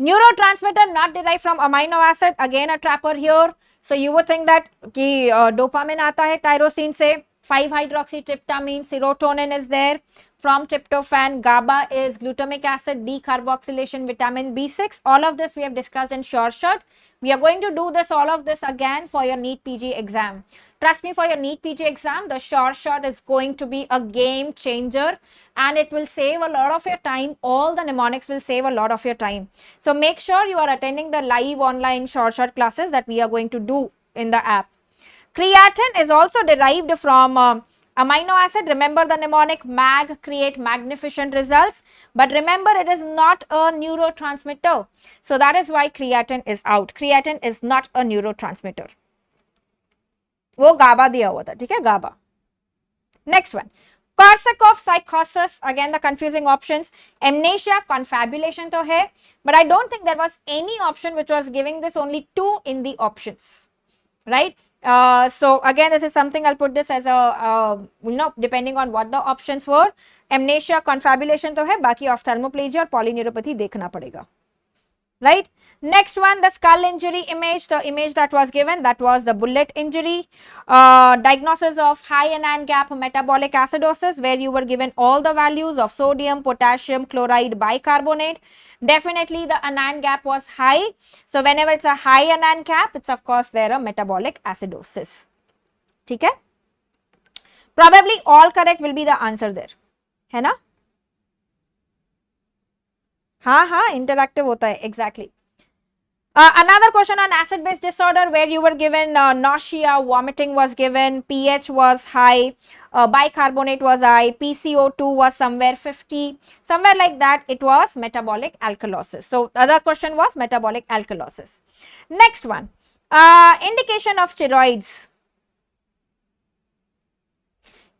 Speaker 1: Neurotransmitter not derived from amino acid, again a trapper here. So you would think that ki dopamine आता है tyrosine से, 5-hydroxytryptamine, serotonin is there. From tryptophan, GABA is glutamic acid, decarboxylation, vitamin B6. All of this we have discussed in short shot. We are going to do this, all of this again for your NEET PG exam. Trust me, for your NEET PG exam, the short shot is going to be a game changer and it will save a lot of your time. All the mnemonics will save a lot of your time. So make sure you are attending the live online short shot classes that we are going to do in the app. Creatine is also derived from amino acid. Remember the mnemonic MAG, create magnificent results. But remember, it is not a neurotransmitter. So that is why creatine is out. Creatine is not a neurotransmitter. वो GABA दिया हुआ था, ठीक है, GABA. Next one, Korsakoff psychosis, again the confusing options. Amnesia, confabulation तो है, but I don't think there was any option which was giving this, only 2 in the options, right? So again, this is something, I'll put this as a, depending on what the options were. Amnesia, confabulation तो है, बाकी ophthalmoplegia और polyneuropathy देखना पड़ेगा. right? Next one, the skull injury image, the image that was given, that was the bullet injury. Diagnosis of high anion gap metabolic acidosis, where you were given all the values of sodium, potassium, chloride, bicarbonate. Definitely the anion gap was high. So whenever it's a high anion gap, it's of course there a metabolic acidosis. Okay? Probably all correct will be the answer there. है ना? हाँ, interactive होता है, exactly. Another question on acid base disorder, where you were given nausea, vomiting was given, pH was high, bicarbonate was high, PCO2 was somewhere 50, somewhere like that. It was metabolic alkalosis. So the other question was metabolic alkalosis. Next one, indication of steroids.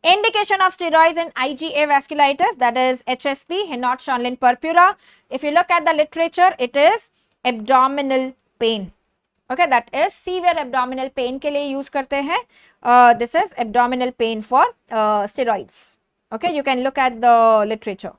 Speaker 1: Indication of steroids in IgA vasculitis, that is HSP, Hinot-Schönlein purpura. If you look at the literature, it is abdominal pain. Okay, that is severe abdominal pain के लिए use करते हैं. This is abdominal pain for steroids. Okay, you can look at the literature.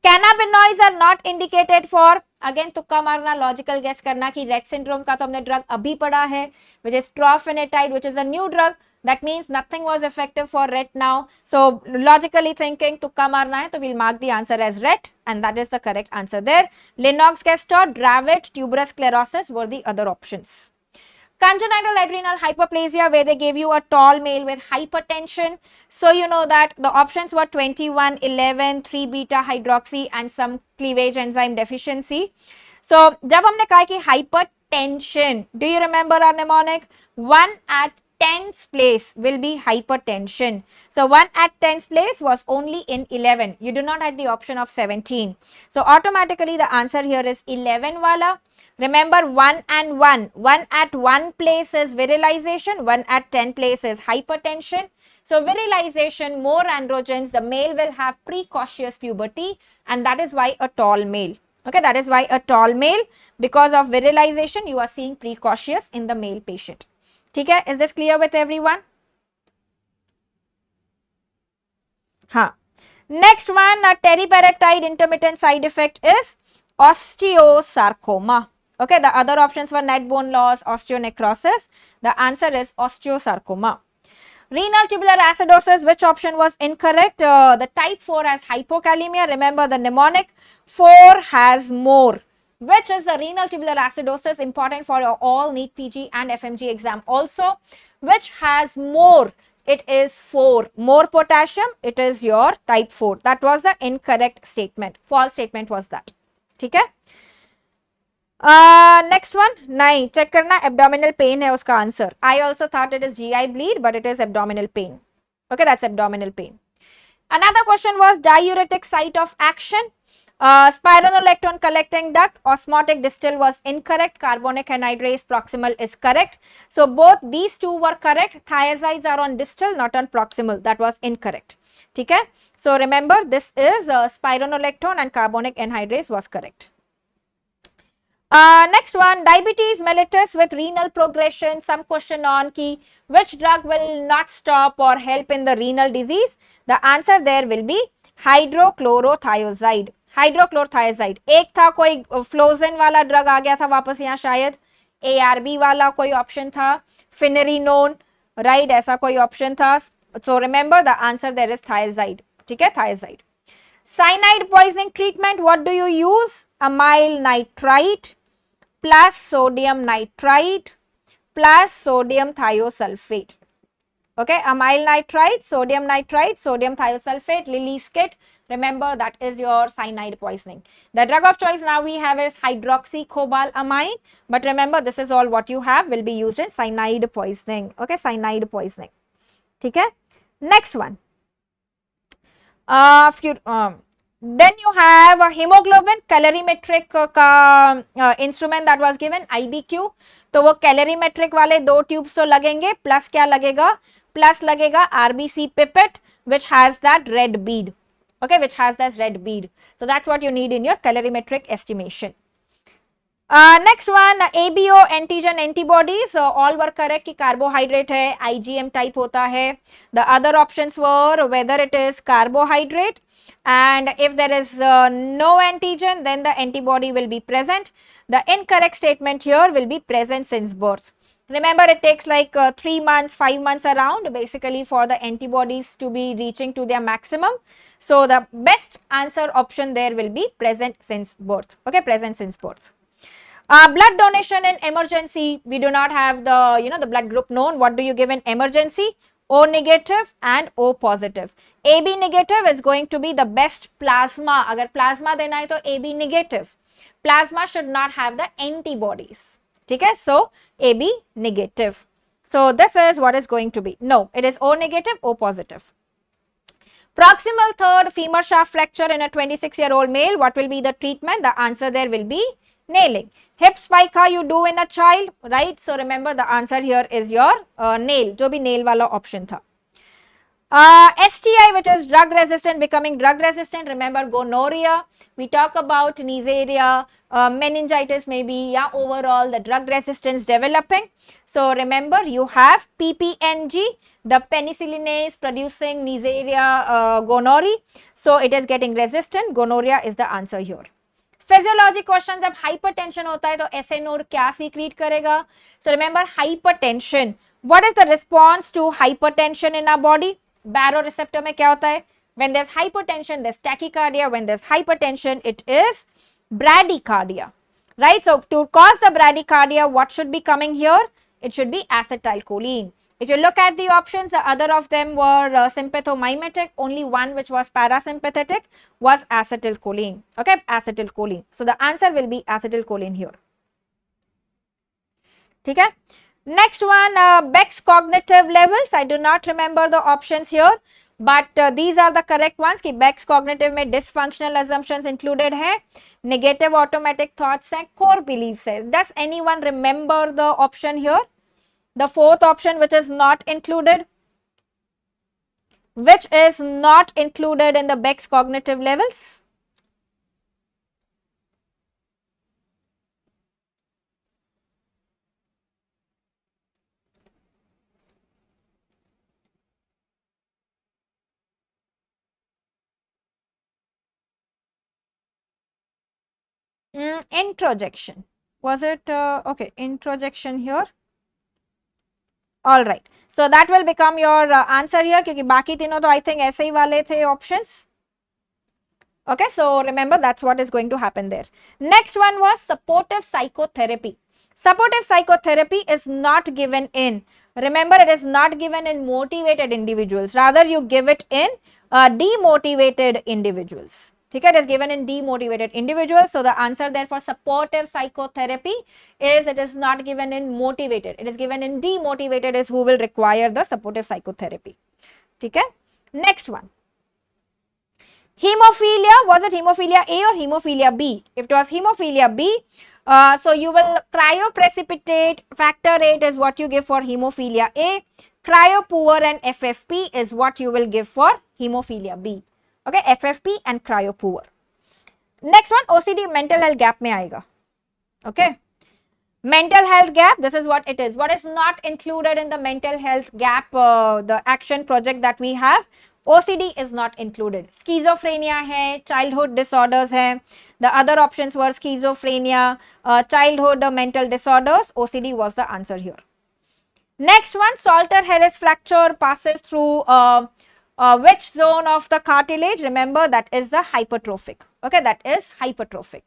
Speaker 1: Cannabinoids are not indicated for, again तुक्का मारना, logical guess करना कि Rett syndrome का तो हमने ड्रग अभी पढ़ा है, which is trofinetide, which is a new drug. That means nothing was effective for Rett now. So logically thinking, tukka marna hai, so we'll mark the answer as Rett, and that is the correct answer there. Lennox-Gastaut, Dravet, tuberous sclerosis were the other options. Congenital adrenal hyperplasia, where they gave you a tall male with hypertension. So you know that the options were 21, 11, 3 beta hydroxy and some cleavage enzyme deficiency. So जब हमने कहा कि hypertension, do you remember our mnemonic? 1 at 10th place will be hypertension. So 1 at 10th place was only in 11. You do not have the option of 17. So automatically the answer here is 11 wala. Remember 1 and 1. 1 at 1 place is virilization, 1 at 10 place is hypertension. So virilization, more androgens, the male will have precocious puberty, and that is why a tall male. Okay, that is why a tall male, because of virilization, you are seeing precocious in the male patient. ठीक है, is this clear with everyone? हाँ. Next one, a teriparatide intermittent side effect is osteosarcoma. Okay, the other options were net bone loss, osteonecrosis. The answer is osteosarcoma. Renal tubular acidosis, which option was incorrect? The type 4 has hypokalemia. Remember the mnemonic, 4 has more. Which is the renal tubular acidosis, important for your all NEET PG and FMG exam also. Which has more? It is 4. More potassium, it is your type 4. That was the incorrect statement. False statement was that. ठीक है? Next one, नहीं, check करना, abdominal pain है उसका answer. I also thought it is GI bleed, but it is abdominal pain. Okay, that's abdominal pain. Another question was diuretic site of action. Spironolactone collecting duct, osmotic distal was incorrect, carbonic anhydrase proximal is correct. So both these two were correct. Thiazides are on distal, not on proximal. That was incorrect. Okay? So remember, this is spironolactone and carbonic anhydrase was correct. Next one, diabetes mellitus with renal progression. Some question on ki which drug will not stop or help in the renal disease. The answer there will be hydrochlorothiazide. हाइड्रोक्लोरथाइजाइड. एक था कोई फ्लोजन वाला drug आ गया था वापस यहाँ, शायद ARB वाला कोई ऑप्शन था, फिनेरिनोन, राइट, ऐसा कोई ऑप्शन था. So remember the answer there is thiazide. ठीक है, thiazide. Cyanide poisoning treatment, what do you use? Amyl nitrite plus sodium nitrite plus sodium thiosulphate. Okay, amyl nitrite, sodium thiosulfate, Lilly's kit. Remember, that is your cyanide poisoning. The drug of choice now we have is hydroxycobalamine. But remember, this is all what you have will be used in cyanide poisoning. Okay, cyanide poisoning. Okay. Next one. Then you have a hemoglobin calorimetric instrument that was given, IBQ. तो वो calorimetric वाले 2 tubes तो लगेंगे, plus क्या लगेगा? Plus लगेगा RBC pipette which has that red bead. Okay, which has this red bead. So that's what you need in your calorimetric estimation. Next one, ABO antigen antibodies. So all were correct कि carbohydrate है, IgM type होता है. The other options were whether it is carbohydrate, and if there is no antigen, then the antibody will be present. The incorrect statement here will be present since birth. Remember, it takes like 3 months, 5 months around basically for the antibodies to be reaching to their maximum. So the best answer option there will be present since birth. Okay, present since birth. Blood donation in emergency, we do not have the the blood group known. What do you give in emergency? O negative and O positive. AB negative is going to be the best plasma. अगर plasma देना है तो AB negative. Plasma should not have the antibodies. ठीक है? So AB negative. So this is what is going to be. No, it is O negative, O positive. Proximal third femur shaft fracture in a 26-year-old male. What will be the treatment? The answer there will be nailing. Hip spike how you do in a child, right? So remember the answer here is your nail, जो भी nail वाला option था. STI, which is drug resistant, becoming drug resistant. Remember gonorrhea. We talk about Neisseria, meningitis maybe, yeah, overall the drug resistance developing. So remember you have PPNG, the penicillinase producing Neisseria gonorrhea. So it is getting resistant. Gonorrhea is the answer here. Physiology question, जब hypertension होता है तो SA node क्या secrete करेगा? So remember hypertension. What is the response to hypertension in our body? Baroreceptor में क्या होता है? When there's hypertension, there's tachycardia. When there's hypertension, it is bradycardia. Right? So to cause the bradycardia, what should be coming here? It should be acetylcholine. If you look at the options, the other of them were sympathomimetic. Only one which was parasympathetic was acetylcholine. Okay, acetylcholine. So the answer will be acetylcholine here. Okay. Next one, Beck's cognitive levels. I do not remember the options here, but these are the correct ones. कि Beck's cognitive में dysfunctional assumptions included है, negative automatic thoughts है, core beliefs है. Does anyone remember the option here? The fourth option which is not included, which is not included in the Beck's cognitive levels? Introjection. Was it okay? Introjection here. All right. So that will become your answer here क्योंकि बाकी तीनों तो I think ऐसे ही वाले थे options. Okay, so remember that's what is going to happen there. Next one was supportive psychotherapy. Supportive psychotherapy is not given in, remember it is not given in motivated individuals, rather you give it in demotivated individuals. Okay, it is given in demotivated individuals. So the answer there for supportive psychotherapy is it is not given in motivated, it is given in demotivated is who will require the supportive psychotherapy. Okay, next one. Hemophilia, was it hemophilia A or hemophilia B? If it was hemophilia B, so you will cryoprecipitate factor 8 is what you give for hemophilia A, cryopoor and FFP is what you will give for hemophilia B. Okay, FFP and cryopoor. Next one, OCD mental health gap में आएगा. Okay, mental health gap, this is what it is. What is not included in the mental health gap, the action project that we have? OCD is not included. Schizophrenia है, childhood disorders है. The other options were schizophrenia, childhood mental disorders. OCD was the answer here. Next one, Salter-Harris fracture passes through which zone of the cartilage? Remember that is the hypertrophic. Okay, that is hypertrophic.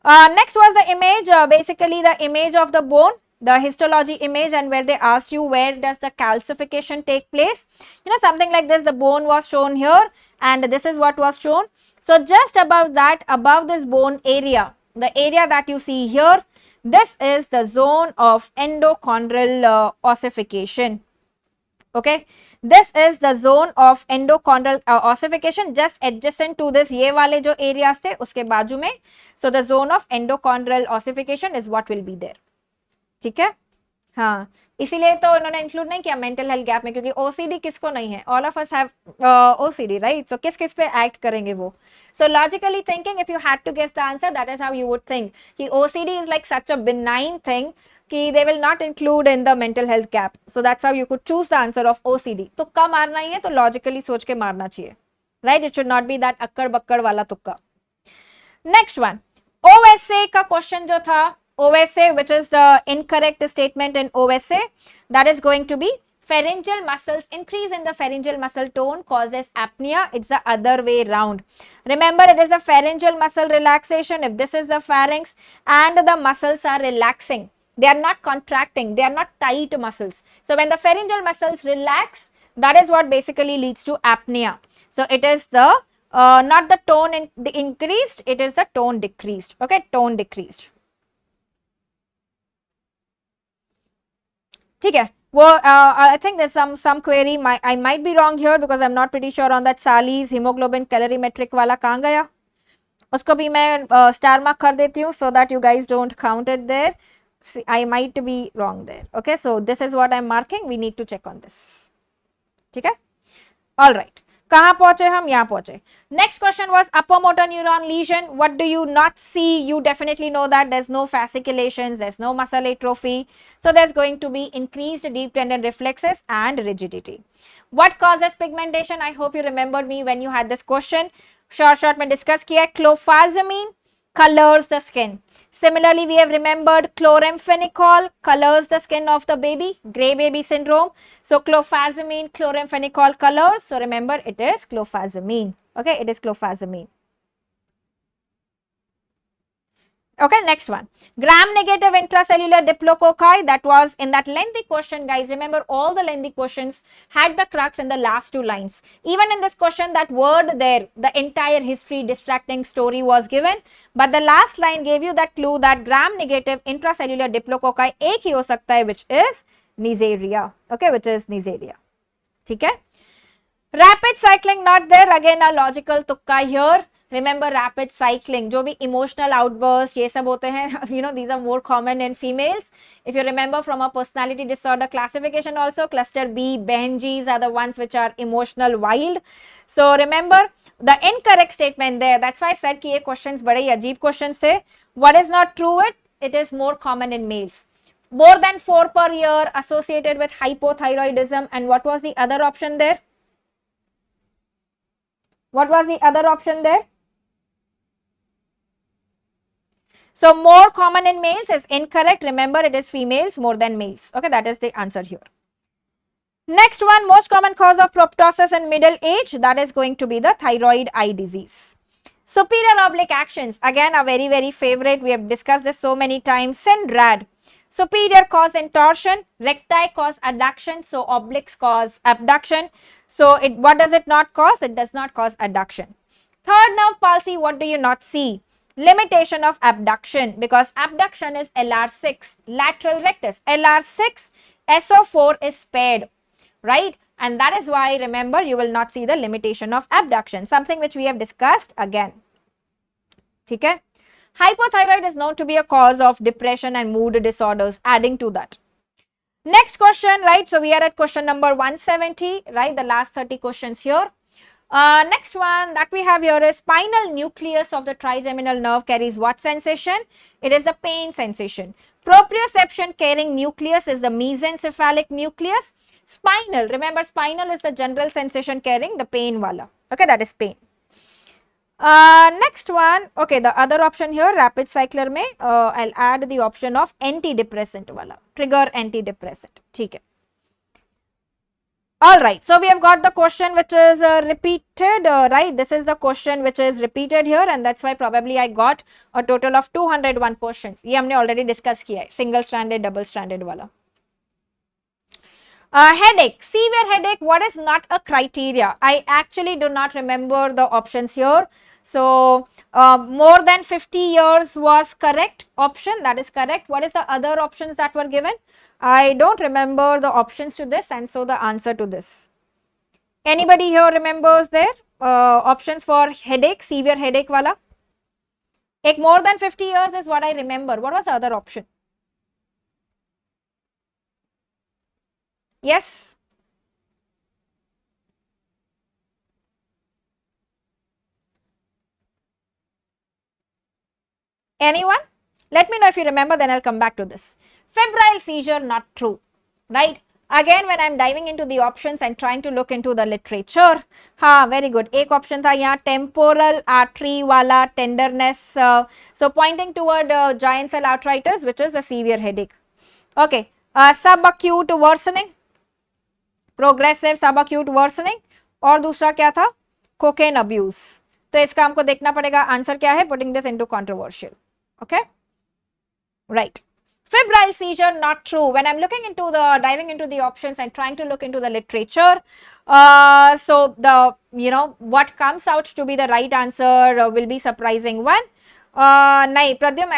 Speaker 1: Next was the image, basically the image of the bone, the histology image, and where they asked you where does the calcification take place. You know, something like this, the bone was shown here and this is what was shown. So just above that, above this bone area, the area that you see here, this is the zone of endochondral ossification. Okay, this is the zone of endochondral ossification just adjacent to this ये वाले जो areas थे उसके बाजू में. So the zone of endochondral ossification is what will be there. ठीक है, हाँ, इसीलिए तो इन्होंने इंक्लूड नहीं किया मेंटल हेल्थ गैप में क्योंकि ओसीडी किसको नहीं है, all of us have OCD right. So किस किस पे एक्ट करेंगे वो. So logically thinking if you had to guess the answer that is how you would think कि OCD is like such a benign thing कि they will not include in the mental health gap. So that's how you could choose the answer of OCD. तो कब मारना ही है तो logically सोच के मारना चाहिए. right? It should not be that akkad bakkad wala tukka. Next one, OSA का question जो था, OSA, which is the incorrect statement in OSA, that is going to be pharyngeal muscles, increase in the pharyngeal muscle tone causes apnea. It's the other way round. Remember, it is a pharyngeal muscle relaxation. If this is the pharynx and the muscles are relaxing, they are not contracting, they are not tight muscles. So when the pharyngeal muscles relax, that is what basically leads to apnea. So it is the not the tone increased, it is the tone decreased. Okay, tone decreased. ठीक है वो I think there's some query, I might be wrong here because I'm not pretty sure on that. Sally's hemoglobin calorimetric वाला कहाँ गया, उसको भी मैं star mark कर देती हूँ so that you guys don't count it there. See, I might be wrong there. Okay, so this is what I'm marking. We need to check on this. ठीक है, all right. कहाँ पहुंचे हम, यहाँ पहुंचे. Next question was upper motor neuron lesion. What do you not see? You definitely know that there's no fasciculations, there's no muscle atrophy. So there's going to be increased deep tendon reflexes and rigidity. What causes pigmentation? I hope you remembered me when you had this question. Short में discuss किया. Clofazimine colors the skin. Similarly, we have remembered chloramphenicol colors the skin of the baby, gray baby syndrome. So clofazimine, chloramphenicol colors. So remember, it is clofazimine. Okay, it is clofazimine. Okay, next one. Gram-negative intracellular diplococci, that was in that lengthy question, guys. Remember, all the lengthy questions had the crux in the last two lines. Even in this question, that word there, the entire history, distracting story was given. But the last line gave you that clue that gram-negative intracellular diplococci एक ही हो सकता है, which is Neisseria. Okay, which is Neisseria. ठीक है? Rapid cycling not there. Again, a logical tukka here. Remember, rapid cycling, जो भी emotional outburst ये सब होते हैं, you know, these are more common in females. If you remember from a personality disorder classification also, cluster B, fmges are the ones which are emotional wild. So remember the incorrect statement there. That's why I said कि ये questions बड़े ही अजीब questions थे. What is not true? It is more common in males. More than 4 per year associated with hypothyroidism. And what was the other option there? What was the other option there? So more common in males is incorrect. Remember, it is females more than males. Okay, that is the answer here. Next one, most common cause of proptosis in middle age, that is going to be the thyroid eye disease. Superior oblique actions, again a very, very favorite. We have discussed this so many times. SYNRAD. Superior cause torsion, recti cause adduction, so obliques cause abduction. So what does it not cause? It does not cause adduction. Third nerve palsy, what do you not see? Limitation of abduction, because abduction is LR6, lateral rectus. LR6, SO4 is paired, right? And that is why, remember, you will not see the limitation of abduction, something which we have discussed again. Okay? Hypothyroid is known to be a cause of depression and mood disorders, adding to that. Next question, right? So we are at question number 170, right? The last 30 questions here. Next one that we have here is spinal nucleus of the trigeminal nerve carries what sensation? It is the pain sensation. Proprioception carrying nucleus is the mesencephalic nucleus. Spinal, remember spinal is the general sensation carrying the pain wala. Okay, that is pain. Next one, okay, the other option here, rapid cycler mein, I'll add the option of antidepressant wala, trigger antidepressant. ठीक है. All right, so we have got the question which is repeated, right? This is the question which is repeated here, and that's why probably I got a total of 201 questions. ये हमने already discuss किया है, single stranded, double stranded वाला. Headache, severe headache, what is not a criteria? I actually do not remember the options here. So, more than 50 years was correct option, that is correct. What is the other options that were given? I don't remember the options to this, and so the answer to this. Anybody here remembers their options for headache, severe headache wala? Ek more than 50 years is what I remember. What was the other option? Yes? Anyone? Let me know if you remember, then I'll come back to this. Febrile seizure, not true, right? Again, when I'm diving into the options and trying to look into the literature, हाँ very good. एक option था यहाँ temporal artery वाला tenderness, so pointing toward giant cell arteritis, which is a severe headache. Okay, subacute worsening, progressive subacute worsening, और दूसरा क्या था, cocaine abuse. तो इसका हमको देखना पड़ेगा आंसर क्या है, putting this into controversial. Okay, right. Febrile seizure, not true. When I'm looking into the, diving into the options and trying to look into the literature, so the, what comes out to be the right answer will be surprising one. nahi, Pradyum,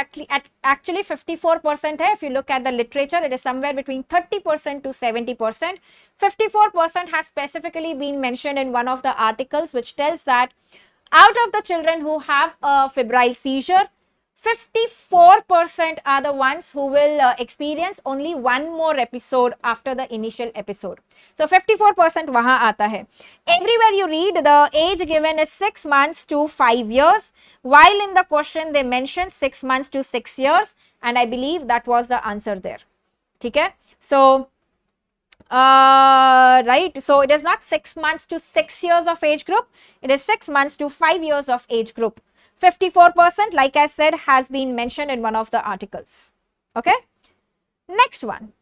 Speaker 1: actually 54% hai. If you look at the literature, it is somewhere between 30% to 70%. 54% has specifically been mentioned in one of the articles, which tells that out of the children who have a febrile seizure, 54% are the ones who will experience only one more episode after the initial episode. So 54% wahan aata hai. Everywhere you read, the age given is 6 months to 5 years, while in the question they mentioned 6 months to 6 years, and I believe that was the answer there. Okay? So right, so it is not 6 months to 6 years of age group, it is 6 months to 5 years of age group. 54%, like I said, has been mentioned in one of the articles. Okay, next one.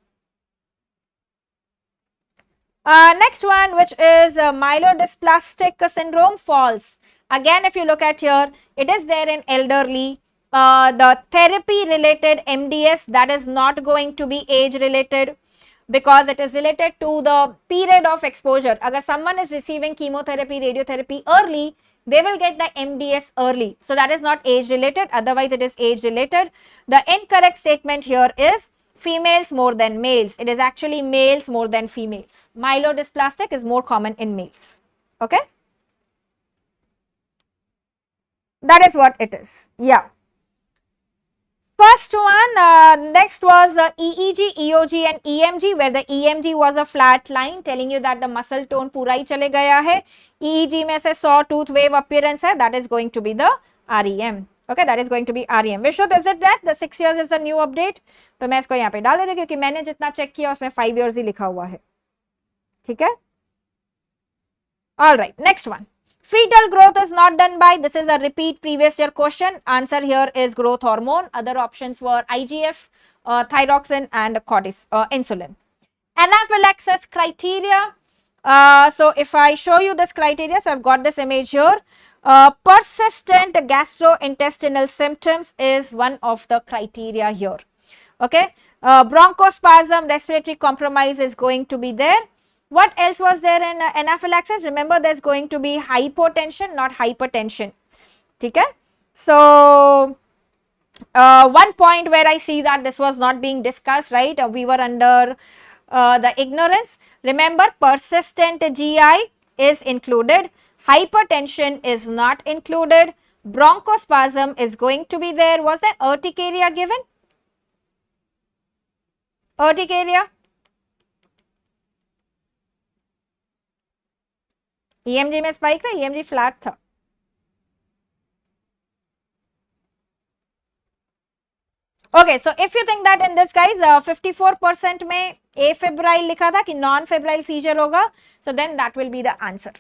Speaker 1: Next one, which is myelodysplastic syndrome, false. Again, if you look at here, it is there in elderly. The therapy related MDS, that is not going to be age related, because it is related to the period of exposure. Agar someone is receiving chemotherapy, radiotherapy early, they will get the MDS early. So that is not age related, otherwise it is age related. The incorrect statement here is females more than males. It is actually males more than females. Myelodysplastic is more common in males. Okay, that is what it is. Yeah. First one, next was EEG, EOG and EMG, where the EMG was a flat line telling you that the muscle tone पूरा ही चले गया है. EEG में से sawtooth wave appearance है, that is going to be the REM. Okay, that is going to be REM. Vishnu, is it that the 6 years is the new update? तो मैं इसको यहाँ पे डाल देती हूँ क्योंकि मैंने जितना चेक किया उसमें 5 years ही लिखा हुआ है. ठीक है? All right, next one. Fetal growth is not done by, this is a repeat previous year question. Answer here is growth hormone. Other options were IGF, thyroxine and insulin. Anaphylaxis criteria. So if I show you this criteria, so I've got this image here. Persistent gastrointestinal symptoms is one of the criteria here. Okay, bronchospasm, respiratory compromise is going to be there. What else was there in anaphylaxis? Remember, there's going to be hypotension, not hypertension. Okay? So, one point where I see that this was not being discussed, right? We were under the ignorance. Remember, persistent GI is included. Hypertension is not included. Bronchospasm is going to be there. Was there urticaria given? Urticaria? EMG में spike था, EMG flat था. Okay, so if you think that in this guys 54% में afebrile लिखा था कि non-febrile seizure होगा, so then that will be the answer.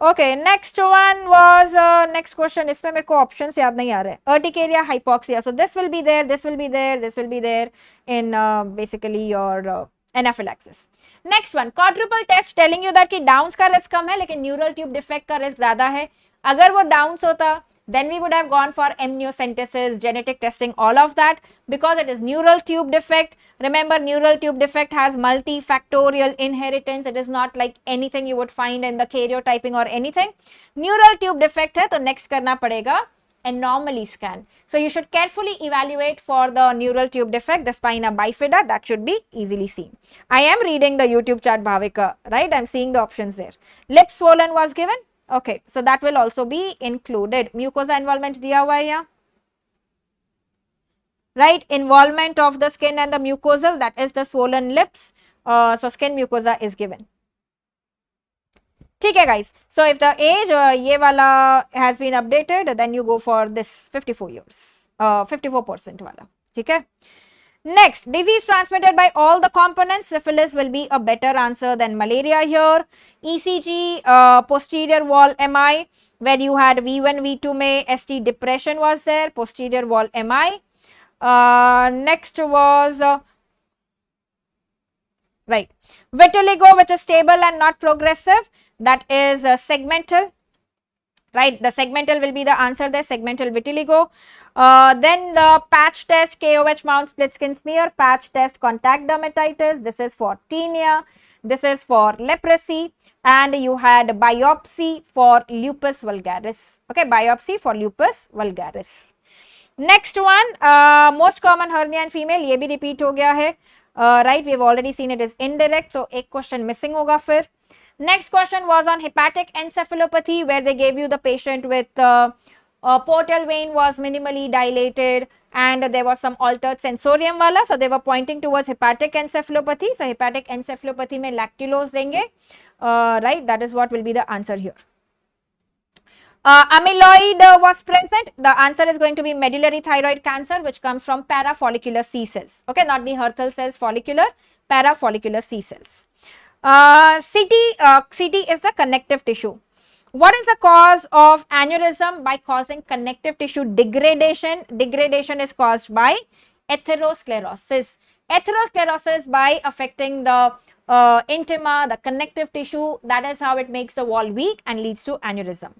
Speaker 1: Okay, next one was next question. इसमें मेरे को options याद नहीं आ रहे. Urticaria, hypoxia. So this will be there, this will be there, this will be there in basically your anaphylaxis. Next one, quadruple test telling you that कि Downs का risk कम है लेकिन neural tube defect का risk ज़्यादा है. अगर वो Downs होता, then we would have gone for amniocentesis, genetic testing, all of that, because it is neural tube defect. Remember, neural tube defect has multifactorial inheritance. It is not like anything you would find in the karyotyping or anything. Neural tube defect है तो next करना पड़ेगा anomaly scan. So you should carefully evaluate for the neural tube defect, the spina bifida, that should be easily seen. I am reading the YouTube chat, Bhavika, right? I'm seeing the options there. Lip swollen was given. Okay, so that will also be included. Mucosa involvement diya hua hai yahan. Right, involvement of the skin and the mucosal, that is the swollen lips. So skin mucosa is given. ठीक है guys, so if the age ये वाला has been updated, then you go for this 54 years, 54% वाला. ठीक है. Next, disease transmitted by all the components. Syphilis will be a better answer than malaria here. ECG, posterior wall MI, where you had V1, V2 may ST depression was there, posterior wall MI. Next was, right, vitiligo, which is stable and not progressive, that is segmental. Right, the segmental will be the answer there, segmental vitiligo. Then the patch test, KOH mount split skin smear, patch test contact dermatitis, this is for tinea, this is for leprosy, and you had biopsy for lupus vulgaris. Okay, biopsy for lupus vulgaris. Next one, most common hernia in female, ये भी repeat हो गया है. Right, we have already seen it is indirect, so एक question missing होगा फिर. Next question was on hepatic encephalopathy, where they gave you the patient with portal vein was minimally dilated and there was some altered sensorium wala, so they were pointing towards hepatic encephalopathy. So hepatic encephalopathy mein lactulose denge, right, that is what will be the answer here. Amyloid was present. The answer is going to be medullary thyroid cancer, which comes from parafollicular C cells. Okay, not the Hurthal cells, follicular, parafollicular C cells. CT is the connective tissue. What is the cause of aneurysm? By causing connective tissue degradation. Degradation is caused by atherosclerosis. Atherosclerosis by affecting the intima, the connective tissue. That is how it makes the wall weak and leads to aneurysm.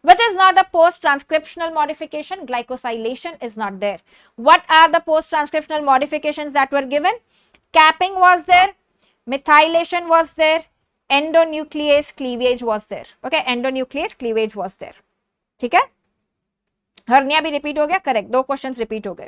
Speaker 1: Which is not a post-transcriptional modification? Glycosylation is not there. What are the post-transcriptional modifications that were given? Capping was there. Methylation was there, endonuclease cleavage was there. Okay, endonuclease cleavage was there. ठीक है, hernia भी repeat हो गया, correct, दो questions repeat हो गए.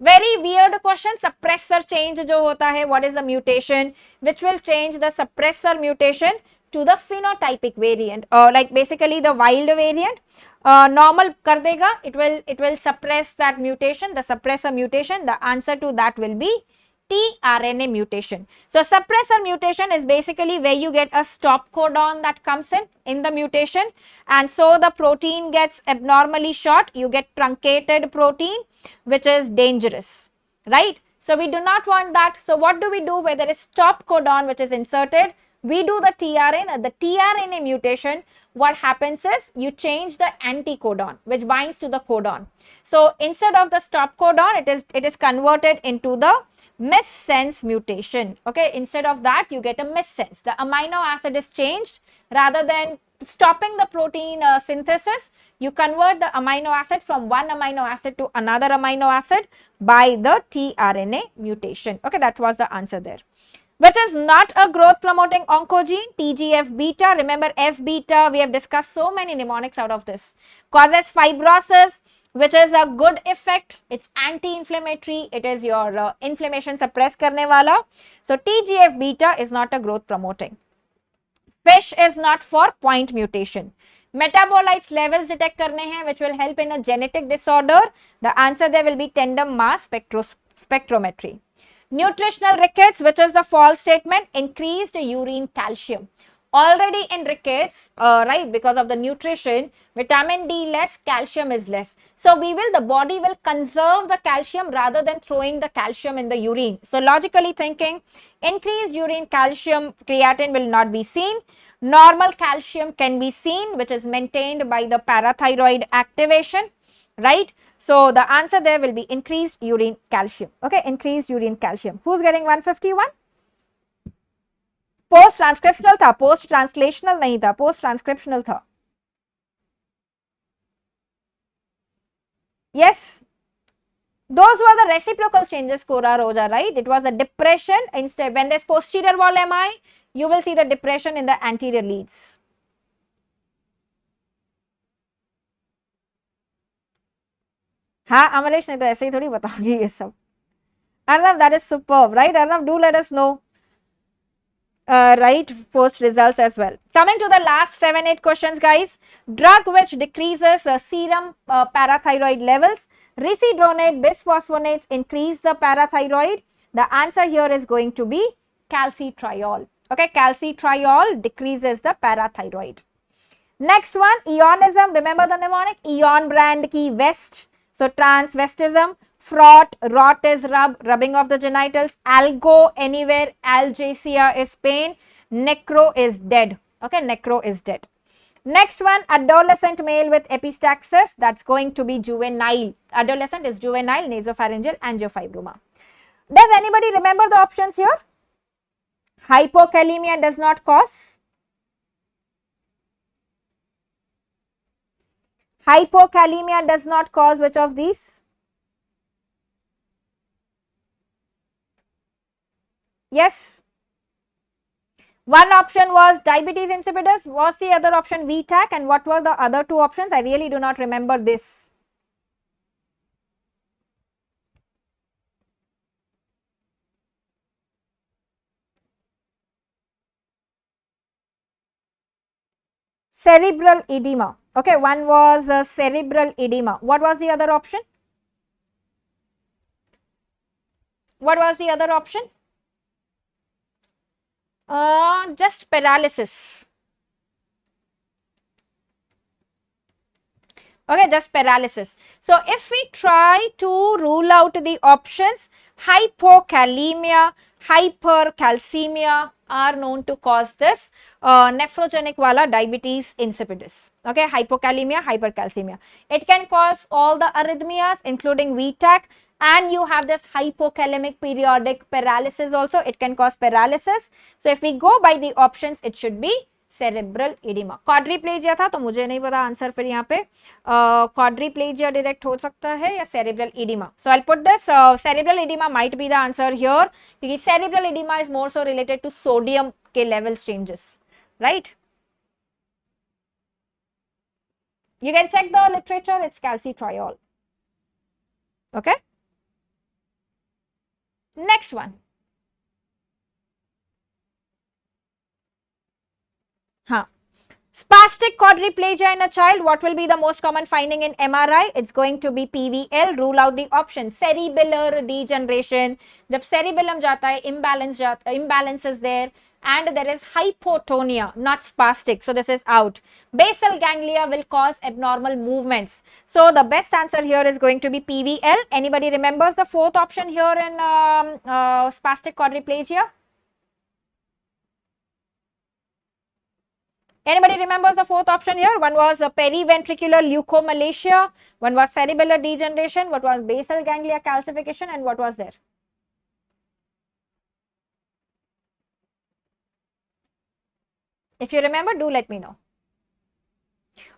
Speaker 1: Very weird question, suppressor change जो होता है, what is the mutation which will change the suppressor mutation to the phenotypic variant, like basically the wild variant. Normal कर देगा, it will suppress that mutation, the suppressor mutation. The answer to that will be tRNA mutation. So suppressor mutation is basically where you get a stop codon that comes in the mutation, and so the protein gets abnormally short, you get truncated protein, which is dangerous, right? So we do not want that. So what do we do where there is stop codon which is inserted? We do the tRNA, the tRNA mutation. What happens is you change the anticodon which binds to the codon. So instead of the stop codon, it is converted into the missense mutation. Okay, instead of that you get a missense. The amino acid is changed. Rather than stopping the protein synthesis, you convert the amino acid from one amino acid to another amino acid by the tRNA mutation. Okay, that was the answer there. Which is not a growth promoting oncogene? TGF beta. Remember F beta, we have discussed so many mnemonics out of this. Causes fibrosis, which is a good effect. It's anti-inflammatory. It is your inflammation suppress karne wala. So TGF beta is not a growth promoting. Fish is not for point mutation. Metabolites levels detect karne hain, which will help in a genetic disorder. The answer there will be tandem mass spectrometry. Nutritional rickets, which is the false statement, increased urine calcium. Already in rickets, right, because of the nutrition, vitamin D less, calcium is less. So the body will conserve the calcium rather than throwing the calcium in the urine. So logically thinking, increased urine calcium, creatine will not be seen. Normal calcium can be seen, which is maintained by the parathyroid activation, right? So the answer there will be increased urine calcium. Okay, increased urine calcium. Who's getting 151? Post transcriptional था, post translational नहीं था, post transcriptional था. Yes, those were the reciprocal changes, Kora Roja, right? It was a depression. Instead, when there's posterior wall MI, you will see the depression in the anterior leads. हाँ अमरेश, नहीं तो ऐसे ही थोड़ी बताओगी ये सब. Arnav, that is superb, right? Arnav, do let us know. Right, post results as well. Coming to the last 7-8 questions, guys. Drug which decreases serum parathyroid levels. Risidronate, bisphosphonates increase the parathyroid. The answer here is going to be calcitriol. Okay, calcitriol decreases the parathyroid. Next one, eonism. Remember the mnemonic? Eon brand ki West. So transvestism. Fraught, rot is rub, rubbing of the genitals. Algo, anywhere. Algesia is pain. Necro is dead. Okay, necro is dead. Next one, adolescent male with epistaxis, that's going to be juvenile. Adolescent is juvenile nasopharyngeal angiofibroma. Does anybody remember the options here? Hypokalemia does not cause. Hypokalemia does not cause which of these? Yes. One option was diabetes insipidus. Was the other option VTAC? And what were the other two options? I really do not remember this. Cerebral edema. Okay, one was cerebral edema. What was the other option? What was the other option? Just paralysis. Okay, just paralysis. So, if we try to rule out the options, hypokalemia, hypercalcemia are known to cause this nephrogenic wala diabetes insipidus. Okay, hypokalemia, hypercalcemia. It can cause all the arrhythmias including VTAC, and you have this hypokalemic periodic paralysis also. It can cause paralysis. So, if we go by the options, it should be cerebral oedema. Quadriplegia था तो मुझे नहीं पता answer फिर यहाँ पे quadriplegia direct हो सकता है या cerebral oedema. So I put this cerebral oedema might be the answer here क्योंकि cerebral oedema is more so related to sodium के levels changes, right. You can check the literature, it's calcitriol. Okay. Next one. Spastic quadriplegia in a child, what will be the most common finding in MRI? It's going to be PVL. Rule out the option. Cerebellar degeneration. जब cerebellum जाता है, imbalance is there, and there is hypotonia, not spastic. So this is out. Basal ganglia will cause abnormal movements. So the best answer here is going to be PVL. Anybody remembers the fourth option here in spastic quadriplegia? Anybody remembers the fourth option here? One was periventricular leukomalacia, one was cerebellar degeneration, what was basal ganglia calcification, and what was there? If you remember, do let me know.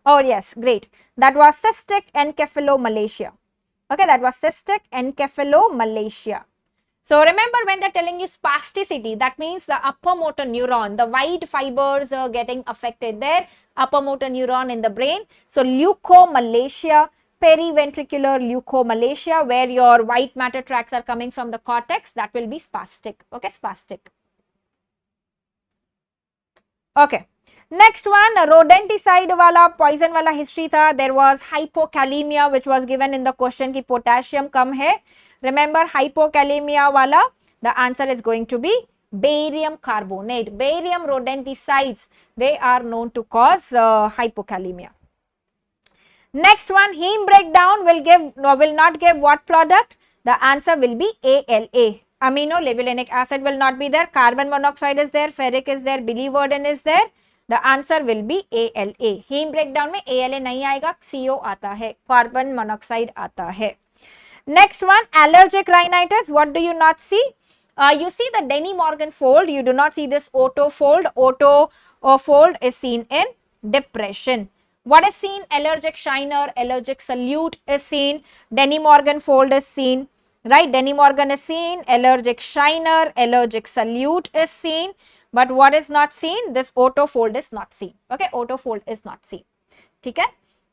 Speaker 1: Oh yes, great. That was cystic encephalomalacia. Okay, that was cystic encephalomalacia. So remember, when they're telling you spasticity, that means the upper motor neuron, the white fibers are getting affected there, upper motor neuron in the brain. So leukomalacia, periventricular leukomalacia, where your white matter tracts are coming from the cortex, that will be spastic. Okay, spastic. Okay. Next one, rodenticide wala poison wala history tha. There was hypokalemia which was given in the question ki potassium kam hai. Remember hypokalemia wala, the answer is going to be barium carbonate. Barium rodenticides, they are known to cause hypokalemia. Next one, heme breakdown will not give what product? The answer will be ALA. Aminolevulinic acid will not be there, carbon monoxide is there, ferric is there, biliverdin is there. The answer will be ALA. Heme breakdown में ALA नहीं आएगा, CO आता है, carbon monoxide आता है. Next one, allergic rhinitis. What do you not see? You see the Denny Morgan fold. You do not see this Otto fold. Otto fold is seen in depression. What is seen? Allergic shiner, allergic solute is seen. Denny Morgan fold is seen. Right? Denny Morgan is seen. Allergic shiner, allergic solute is seen. But what is not seen? This Otto fold is not seen. Okay? Otto fold is not seen. ठीक है?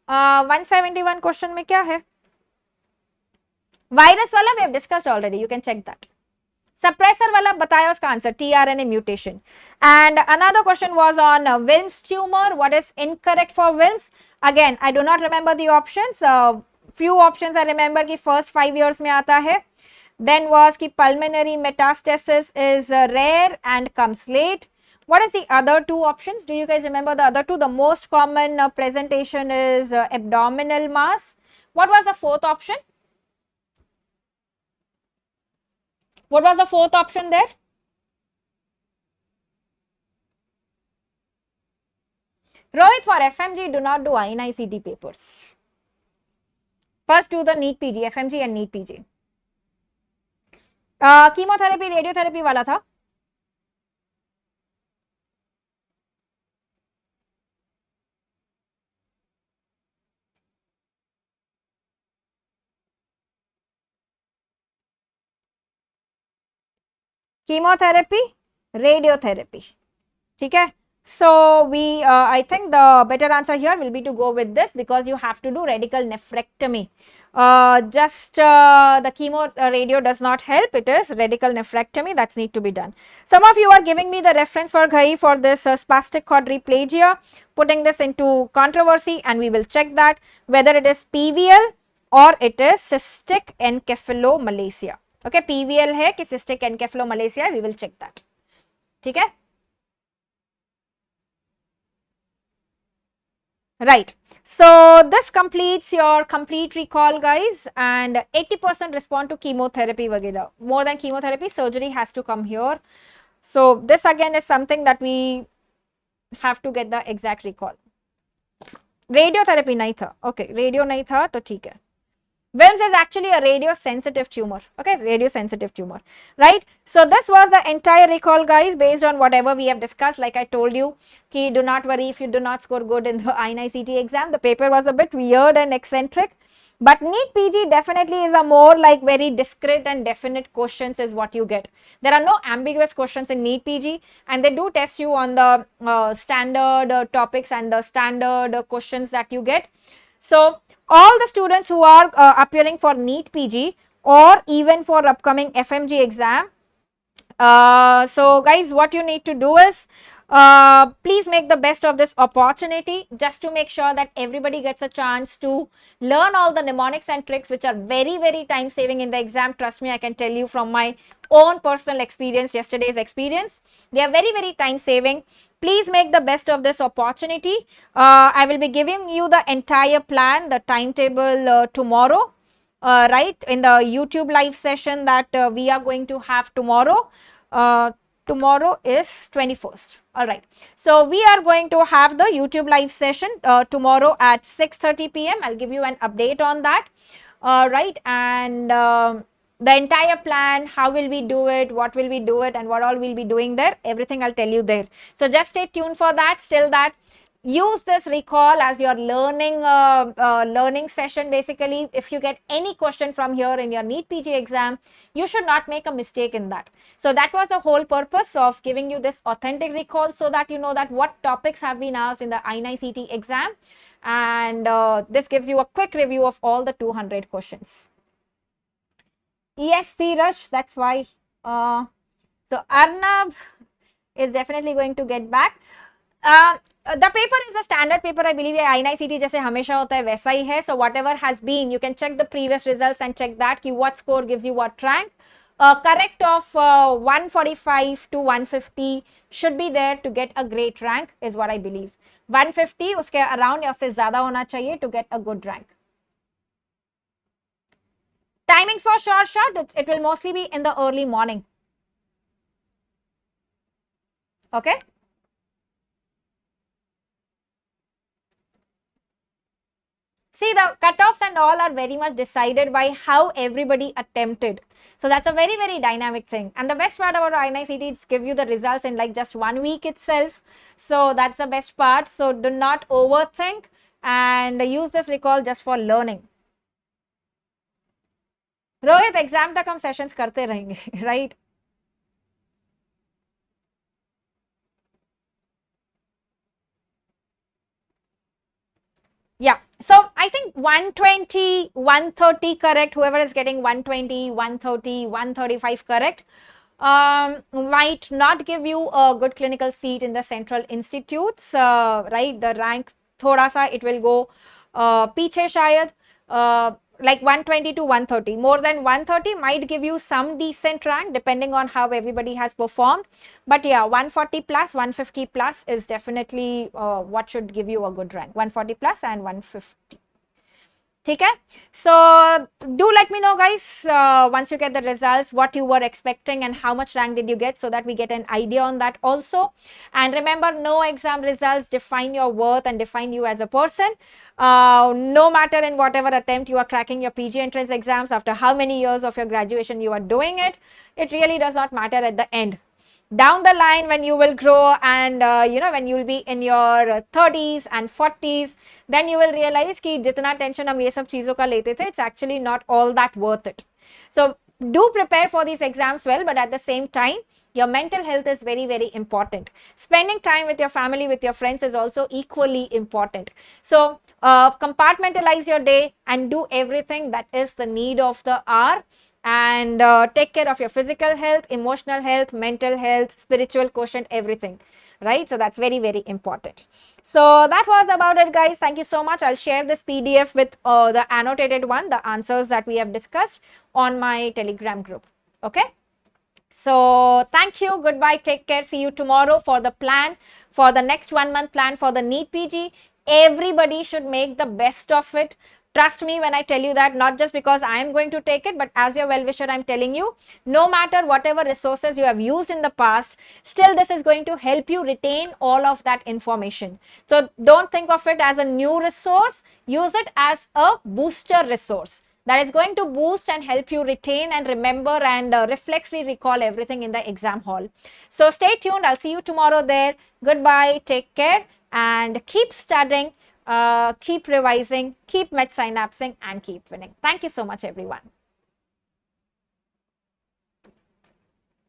Speaker 1: 171 question में क्या है? Virus wala we have discussed already. You can check that. Suppressor wala bataya uska answer, tRNA mutation. And another question was on Wilms tumor. What is incorrect for Wilms? Again, I do not remember the options. Few options I remember ki first 5 years mein aata hai. Then was ki pulmonary metastasis is rare and comes late. What is the other two options? Do you guys remember the other two? The most common presentation is abdominal mass. What was the fourth option? What was the fourth option there? Rohit, for FMG, do not do INICET papers. First do the NEET PG, FMG and NEET PG. Chemotherapy radiotherapy वाला था. Chemotherapy radiotherapy. ठीक है. So I think the better answer here will be to go with this, because you have to do radical nephrectomy. The chemo radio does not help. It is radical nephrectomy that's need to be done. Some of you are giving me the reference for Ghai for this spastic quadriplegia, putting this into controversy, and we will check that whether it is PVL or it is cystic encephalomalacia. Okay, PVL है कि cystic encephalomalacia, we will check that. ठीक है. Right. So this completes your complete recall, guys, and 80% respond to chemotherapy वगैरह. More than chemotherapy, surgery has to come here. So this again is something that we have to get the exact recall. Radiotherapy नहीं था. Okay, radio नहीं था तो ठीक है. WIMS is actually a radio sensitive tumor. Okay, radio sensitive tumor, right? So this was the entire recall, guys, based on whatever we have discussed. Like I told you, ki do not worry if you do not score good in the INICET exam. The paper was a bit weird and eccentric, but NEET PG definitely is a more like very discrete and definite questions is what you get. There are no ambiguous questions in NEET PG, and they do test you on the standard topics and the standard questions that you get. So all the students who are appearing for NEET PG or even for upcoming FMG exam, so guys, what you need to do is please make the best of this opportunity, just to make sure that everybody gets a chance to learn all the mnemonics and tricks which are very, very time saving in the exam. Trust me, I can tell you from my own personal experience, yesterday's experience. They are very, very time saving. Please make the best of this opportunity. I will be giving you the entire plan, the timetable tomorrow, right, in the YouTube live session that we are going to have tomorrow. Tomorrow is 21st. All right. So we are going to have the YouTube live session tomorrow at 6:30 p.m. I'll give you an update on that. Right. And the entire plan, how will we do it, what will we do it, and what all we'll be doing there, everything I'll tell you there. So just stay tuned for that. Still that, use this recall as your learning session. Basically, if you get any question from here in your NEET PG exam, you should not make a mistake in that. So that was the whole purpose of giving you this authentic recall, so that you know that what topics have been asked in the INICET exam, and this gives you a quick review of all the 200 questions. Yes, Dheeraj, that's why. So Arnab is definitely going to get back. The paper is a standard paper, I believe. INICET जैसे हमेशा होता है वैसा ही है. So whatever has been, you can check the previous results and check that कि what score gives you what rank. Correct of 145 to 150 should be there to get a great rank, is what I believe. 150 उसके around या उससे ज़्यादा होना चाहिए to get a good rank. Timings for short, it will mostly be in the early morning. Okay. See, the cutoffs and all are very much decided by how everybody attempted. So that's a very, very dynamic thing. And the best part about INICET is give you the results in like just 1 week itself. So that's the best part. So do not overthink and use this recall just for learning. Rohit, exam तक हम sessions करते रहेंगे, right? Yeah, so I think 120, 130 correct, whoever is getting 120, 130, 135 correct, might not give you a good clinical seat in the central institutes, right? The rank thoda sa it will go पीछे शायद, like 120 to 130. More than 130 might give you some decent rank depending on how everybody has performed. But yeah, 140 plus, 150 plus is definitely what should give you a good rank. 140 plus and 150. ठीक है? So do let me know guys once you get the results what you were expecting and how much rank did you get, so that we get an idea on that also. And remember, no exam results define your worth and define you as a person. No matter in whatever attempt you are cracking your PG entrance exams, after how many years of your graduation you are doing it, it really does not matter at the end. Down the line when you will grow and when you will be in your 30s and 40s, then you will realize कि जितना tension हम ये सब चीजों का लेते थे, it's actually not all that worth it. So do prepare for these exams well, but at the same time, your mental health is very, very important. Spending time with your family, with your friends is also equally important. So compartmentalize your day and do everything that is the need of the hour. And take care of your physical health, emotional health, mental health, spiritual quotient, everything, right? So that's very, very important. So that was about it, guys. Thank you so much. I'll share this PDF with the annotated one, the answers that we have discussed, on my Telegram group. Okay. So thank you. Goodbye. Take care. See you tomorrow for the plan, for the next 1 month plan for the NEET PG. Everybody should make the best of it. Trust me when I tell you that, not just because I am going to take it, but as your well-wisher, I'm telling you, no matter whatever resources you have used in the past, still this is going to help you retain all of that information. So don't think of it as a new resource, use it as a booster resource that is going to boost and help you retain and remember and reflexly recall everything in the exam hall. So stay tuned. I'll see you tomorrow there. Goodbye. Take care and keep studying. Keep revising, keep med synapsing, and keep winning. Thank you so much, everyone.